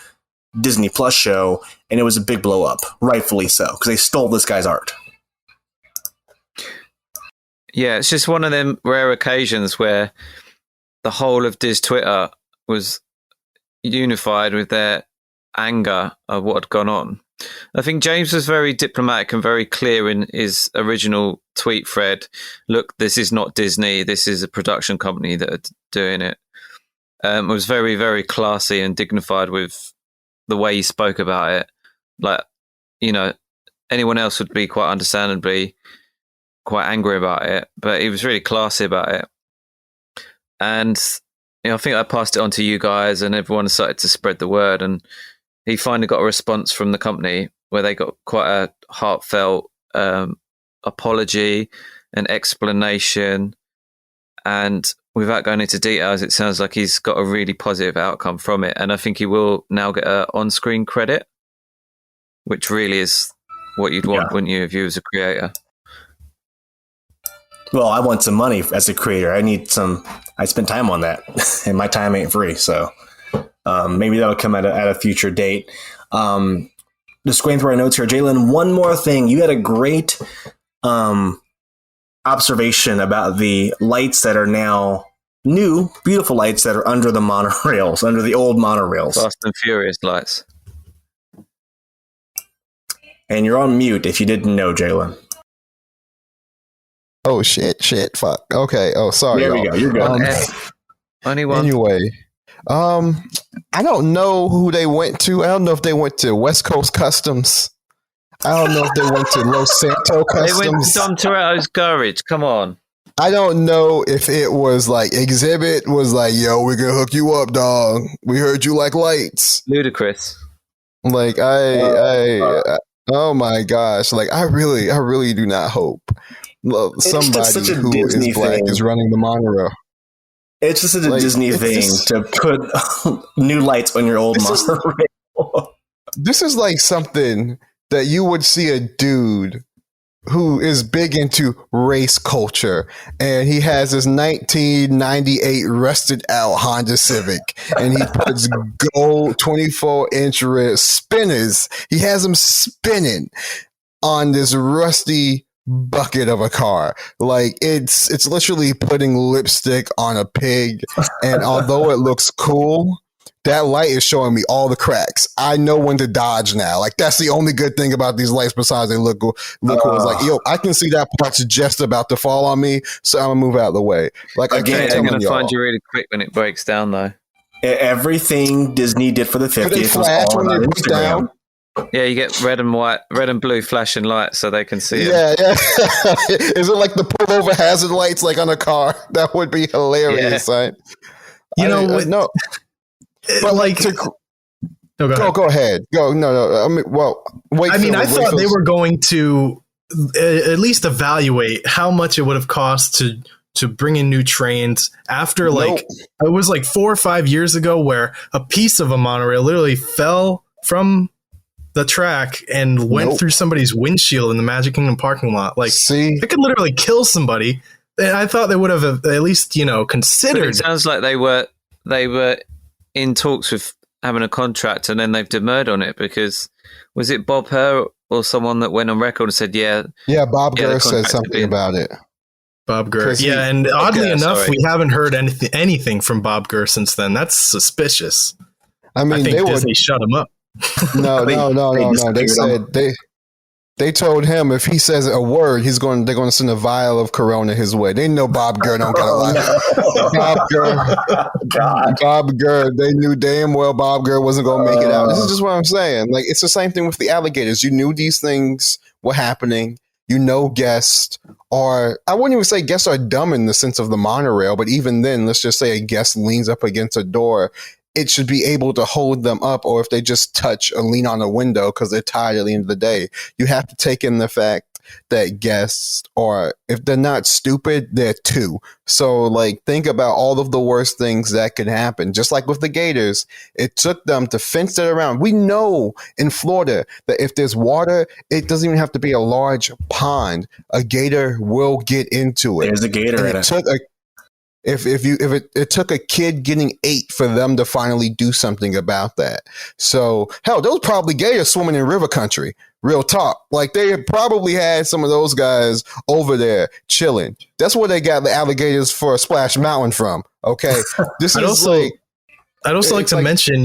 Disney Plus show, and it was a big blow up, rightfully so, because they stole this guy's art. Yeah, it's just one of them rare occasions where the whole of Diz Twitter was unified with their anger of what had gone on. I think James was very diplomatic and very clear in his original tweet thread. Look, this is not Disney. This is a production company that are doing it. It was very, very classy and dignified with the way he spoke about it. Like, anyone else would be quite understandably quite angry about it, but he was really classy about it. And I think I passed it on to you guys and everyone started to spread the word, and he finally got a response from the company where they got quite a heartfelt apology and explanation. And without going into details, it sounds like he's got a really positive outcome from it. And I think he will now get an on-screen credit, which really is what you'd want, wouldn't you, if you was a creator? Well, I want some money as a creator. I spend time on that, and my time ain't free. So maybe that'll come at a future date. Just going through our notes here, Jalen, one more thing. You had a great observation about the lights that are now new, beautiful lights that are under the monorails, under the old monorails. Fast and Furious lights. And you're on mute if you didn't know, Jalen. Oh, shit, fuck. Okay. Oh, sorry. There we go. You're good. Anyone? Anyway, I don't know who they went to. I don't know if they went to West Coast Customs. I don't know if they went to Los Santos Customs. They went to Dom Toretto's garage. Come on. I don't know if it was like Exhibit was like, "Yo, we're gonna hook you up, dog. We heard you like lights." Ludicrous. Like oh my gosh! Like I really do not hope somebody who Disney is black thing. is running the monorail. It's just a Disney thing to put new lights on your old monorail. This is like something that you would see a dude who is big into race culture, and he has his 1998 rusted out Honda Civic, and he puts gold 24-inch spinners. He has them spinning on this rusty bucket of a car. Like it's literally putting lipstick on a pig, and although it looks cool, that light is showing me all the cracks. I know when to dodge now. Like that's the only good thing about these lights besides they look cool. It's like, yo, I can see that part's just about to fall on me, so I'm gonna move out of the way. Like Again, they're gonna find you really quick when it breaks down, though. Everything Disney did for the 50th was all on Instagram. Yeah, you get red and blue flashing lights so they can see it. Yeah. Is it like the pull over hazard lights like on a car? That would be hilarious, right? No. But like, go ahead. Go. No. I mean, well, wait. I thought they were going to at least evaluate how much it would have cost to bring in new trains after like it was like 4 or 5 years ago where a piece of a monorail literally fell from the track and went through somebody's windshield in the Magic Kingdom parking lot. Like, it could literally kill somebody. I thought they would have at least, considered. But it sounds like they were in talks with having a contract, and then they've demurred on it because was it Bob Hur or someone that went on record and said, Bob Gurr said something about it. Bob Gurr. Yeah, and oddly enough, we haven't heard anything from Bob Gurr since then. That's suspicious. I mean, I think Disney shut him up. No. They said they told him if he says a word, they're going to send a vial of Corona his way. They know Bob Gurr don't got a lot. Bob Gurr. They knew damn well Bob Gurr wasn't going to make it out. This is just what I'm saying. Like, it's the same thing with the alligators. You knew these things were happening. Guests are, I wouldn't even say guests are dumb in the sense of the monorail, but even then, let's just say a guest leans up against a door. It should be able to hold them up, or if they just touch or lean on a window because they're tired at the end of the day. You have to take in the fact that guests are, if they're not stupid, they're too. So, like, think about all of the worst things that could happen. Just like with the gators, it took them to fence it around. We know in Florida that if there's water, it doesn't even have to be a large pond. A gator will get into it. There's a gator in it. If it took a kid getting 8 for them to finally do something about that. So hell, those probably gators swimming in river country. Real talk. Like, they probably had some of those guys over there chilling. That's where they got the alligators for Splash Mountain from. Okay. I'd also like to mention,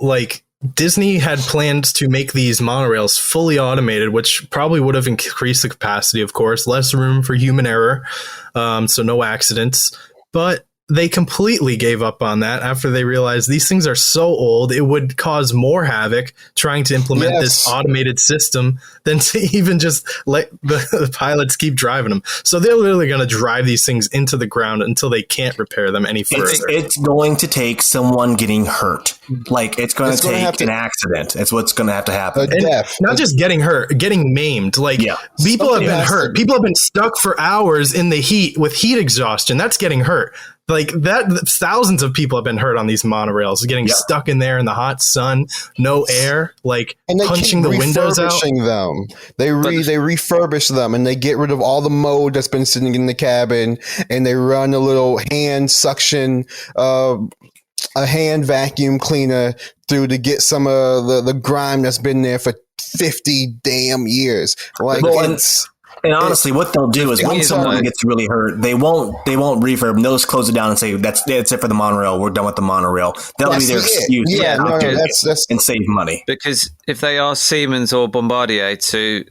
like, Disney had plans to make these monorails fully automated, which probably would have increased the capacity, of course, less room for human error. So no accidents. But they completely gave up on that after they realized these things are so old, it would cause more havoc trying to implement this automated system than to even just let the pilots keep driving them. So they're literally going to drive these things into the ground until they can't repair them any further. It's going to take someone getting hurt. Like, it's going to take an accident. It's what's going to have to happen. Not just getting hurt, getting maimed. Like, people have been hurt. People have been stuck for hours in the heat with heat exhaustion. That's getting hurt. Like that, thousands of people have been hurt on these monorails, getting stuck in there in the hot sun, no air, like punching the windows out. Them. They refurbish them and they get rid of all the mold that's been sitting in the cabin, and they run a little hand suction, a hand vacuum cleaner through to get some of the grime that's been there for 50 damn years. Like, and honestly, what they'll do is when someone gets really hurt, they won't refurb. They'll just close it down and say that's it for the monorail. We're done with the monorail. That'll be their excuse and save money. Because if they ask Siemens or Bombardier to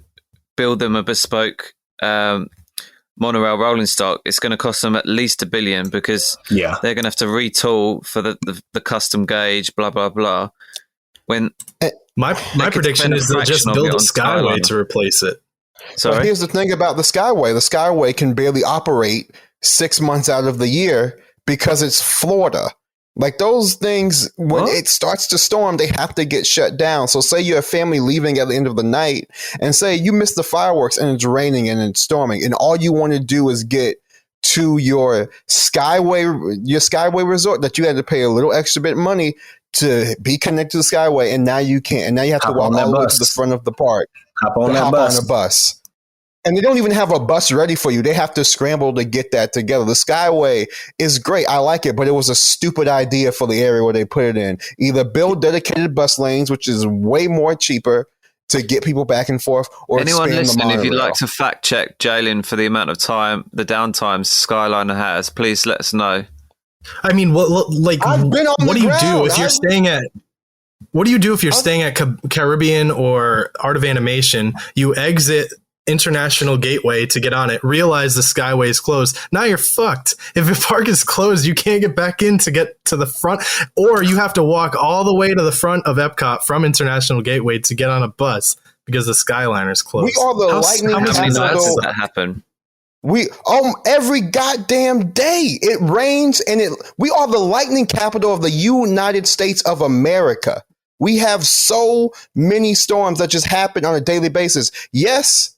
build them a bespoke monorail rolling stock, it's going to cost them at least $1 billion because they're going to have to retool for the custom gauge, blah blah blah. When my prediction is they'll just build a Skyway to replace it. But here's the thing about the Skyway. The Skyway can barely operate 6 months out of the year because it's Florida. Like, those things, when it starts to storm, they have to get shut down. So say you're a family leaving at the end of the night and say you miss the fireworks and it's raining and it's storming, and all you want to do is get to your Skyway resort that you had to pay a little extra bit of money to be connected to the Skyway, and now you can't. And now you have to walk all the way to the front of the park. Hop on a bus. And they don't even have a bus ready for you. They have to scramble to get that together. The Skyway is great. I like it, but it was a stupid idea for the area where they put it in. Either build dedicated bus lanes, which is way more cheaper to get people back and forth, or anyone expand listening, the if you'd like to fact check Jalen for the amount of time, the downtime Skyliner has, please let us know. I mean, what do you do if you're staying at? What do you do if you're staying at Caribbean or Art of Animation? You exit International Gateway to get on it, realize the Skyway is closed. Now you're fucked. If the park is closed, you can't get back in to get to the front, or you have to walk all the way to the front of Epcot from International Gateway to get on a bus because the Skyliner is closed. We are the lightning capital. How many nights does that happen? Every goddamn day it rains, and we are the lightning capital of the United States of America. We have so many storms that just happen on a daily basis. Yes,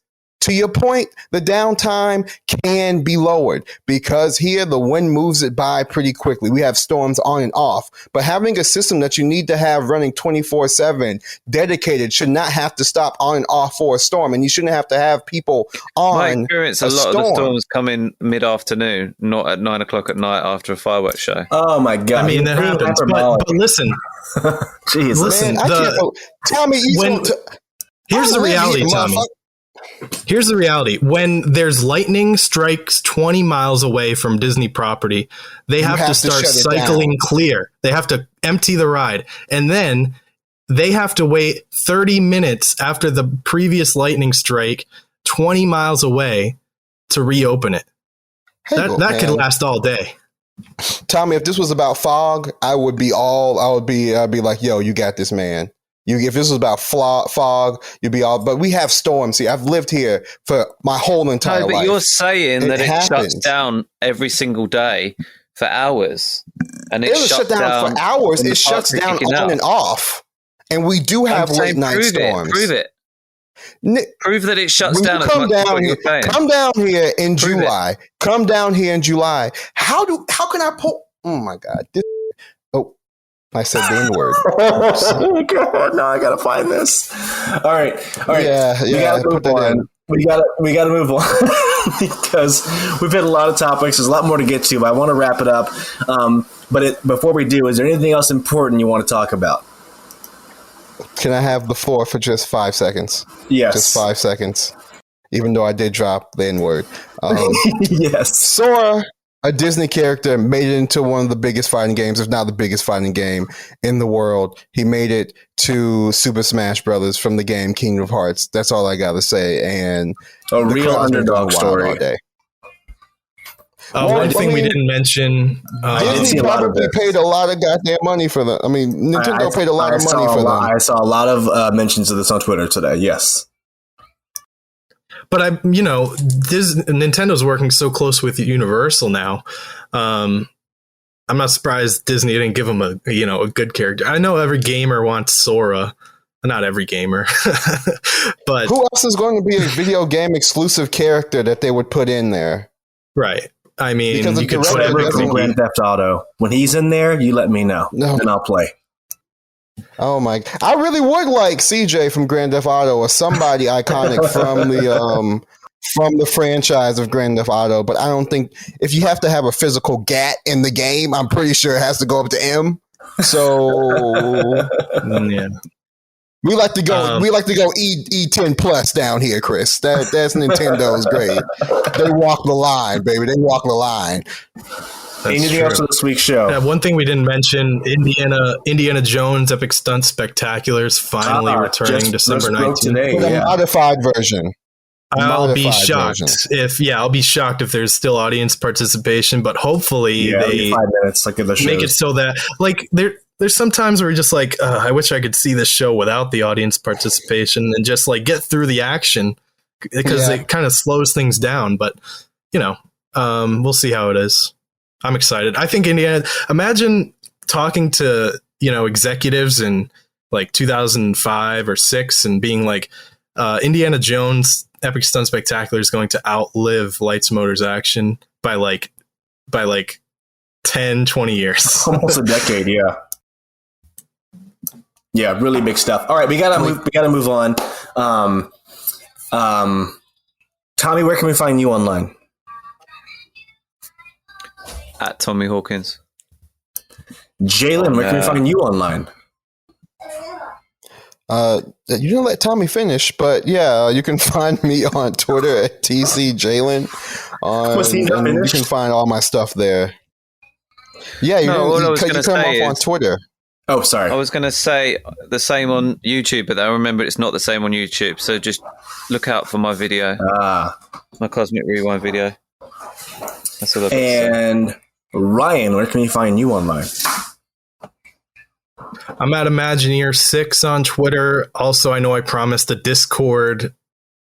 To your point, the downtime can be lowered because here the wind moves it by pretty quickly. We have storms on and off, but having a system that you need to have running 24/7 dedicated should not have to stop on and off for a storm, and you shouldn't have to have people on. My experience, a lot of the storms come in mid-afternoon, not at 9 o'clock at night after a fireworks show. Oh my god! I mean, that happens. But listen, jeez, listen. Tommy, here's the reality, Tommy. Here's the reality. When there's lightning strikes 20 miles away from Disney property, they have to start cycling clear. They have to empty the ride. And then they have to wait 30 minutes after the previous lightning strike 20 miles away to reopen it. That could last all day. Tommy, if this was about fog, I'd be like, yo, you got this, man. If this was about fog, you'd be all. But we have storms here. I've lived here for my whole entire life. But you're saying that it shuts down every single day for hours, and it doesn't shut down for hours. It shuts down on and off, and we do have late night storms. Prove it. Prove that it shuts down. Come down here in July. Come down here in July. How can I pull? Oh my God! I said the N-word. Oh God, no, I gotta find this. All right. Yeah, we gotta move on. We gotta move on because we've had a lot of topics. There's a lot more to get to, but I want to wrap it up. Before we do, is there anything else important you want to talk about? Can I have the floor for just 5 seconds? Yes, just 5 seconds. Even though I did drop the N-word. Yes, Sora, a Disney character, made it into one of the biggest fighting games, if not the biggest fighting game in the world. He made it to Super Smash Brothers from the game Kingdom Hearts. That's all I gotta say. And a real underdog story. All day. One thing we didn't mention: Disney probably paid a lot of goddamn money for them. I mean, Nintendo paid a lot of money for them. I saw a lot of mentions of this on Twitter today. Yes. But Nintendo's working so close with Universal now. I'm not surprised Disney didn't give him a good character. I know every gamer wants Sora. Not every gamer, but who else is going to be a video game exclusive character that they would put in there? Right. I mean, because you could put Grand Theft Auto. When he's in there, you let me know, and I'll play. Oh my! I really would like CJ from Grand Theft Auto or somebody iconic from the franchise of Grand Theft Auto. But I don't think if you have to have a physical GAT in the game, I'm pretty sure it has to go up to M. So yeah, we like to go E10 plus down here, Chris. That's Nintendo's grade. They walk the line, baby. They walk the line. Anything else on this week's show? Yeah, one thing we didn't mention: Indiana Jones Epic Stunt Spectaculars finally returning December 19th. A modified version. I'll be shocked if there's still audience participation, but hopefully they 5 minutes like the make it so that there's some times where you're just like, I wish I could see this show without the audience participation and just like get through the action because it kind of slows things down. But we'll see how it is. I'm excited. I think imagine talking to, executives in like 2005 or 6 and being like, Indiana Jones Epic Stunt Spectacular is going to outlive Lights, Motors, Action by 10, 20 years. Almost a decade. Yeah. Yeah. Really big stuff. All right. We gotta move on. Tommy, where can we find you online? At Tommy Hawkins. Jalen, where can we find you online? You didn't let Tommy finish, but yeah, you can find me on Twitter at TCJalen. You can find all my stuff there. Yeah, you come off on Twitter. Oh, sorry. I was going to say the same on YouTube, but I remember it's not the same on YouTube. So just look out for my video. My Cosmic Rewind video. That's all I've got to say. Ryan, where can we find you online? I'm at Imagineer6 on Twitter. Also, I know I promised a Discord.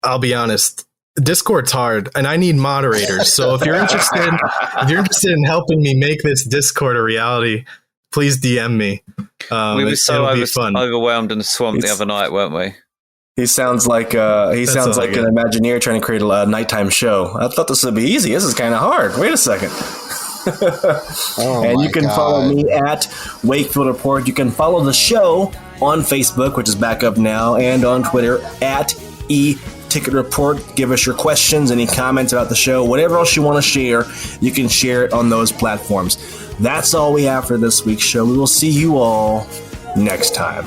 I'll be honest, Discord's hard, and I need moderators. So if you're interested in helping me make this Discord a reality, please DM me. We were so overwhelmed and swamped the other night, weren't we? He sounds like an Imagineer trying to create a nighttime show. I thought this would be easy. This is kind of hard. Wait a second. And you can follow me at Wakefield Report. You can follow the show on Facebook, which is back up now, and on Twitter at eTicket Report. Give us your questions, any comments about the show, whatever else you want to share, you can share it on those platforms. That's all we have for this week's show. We will see you all next time.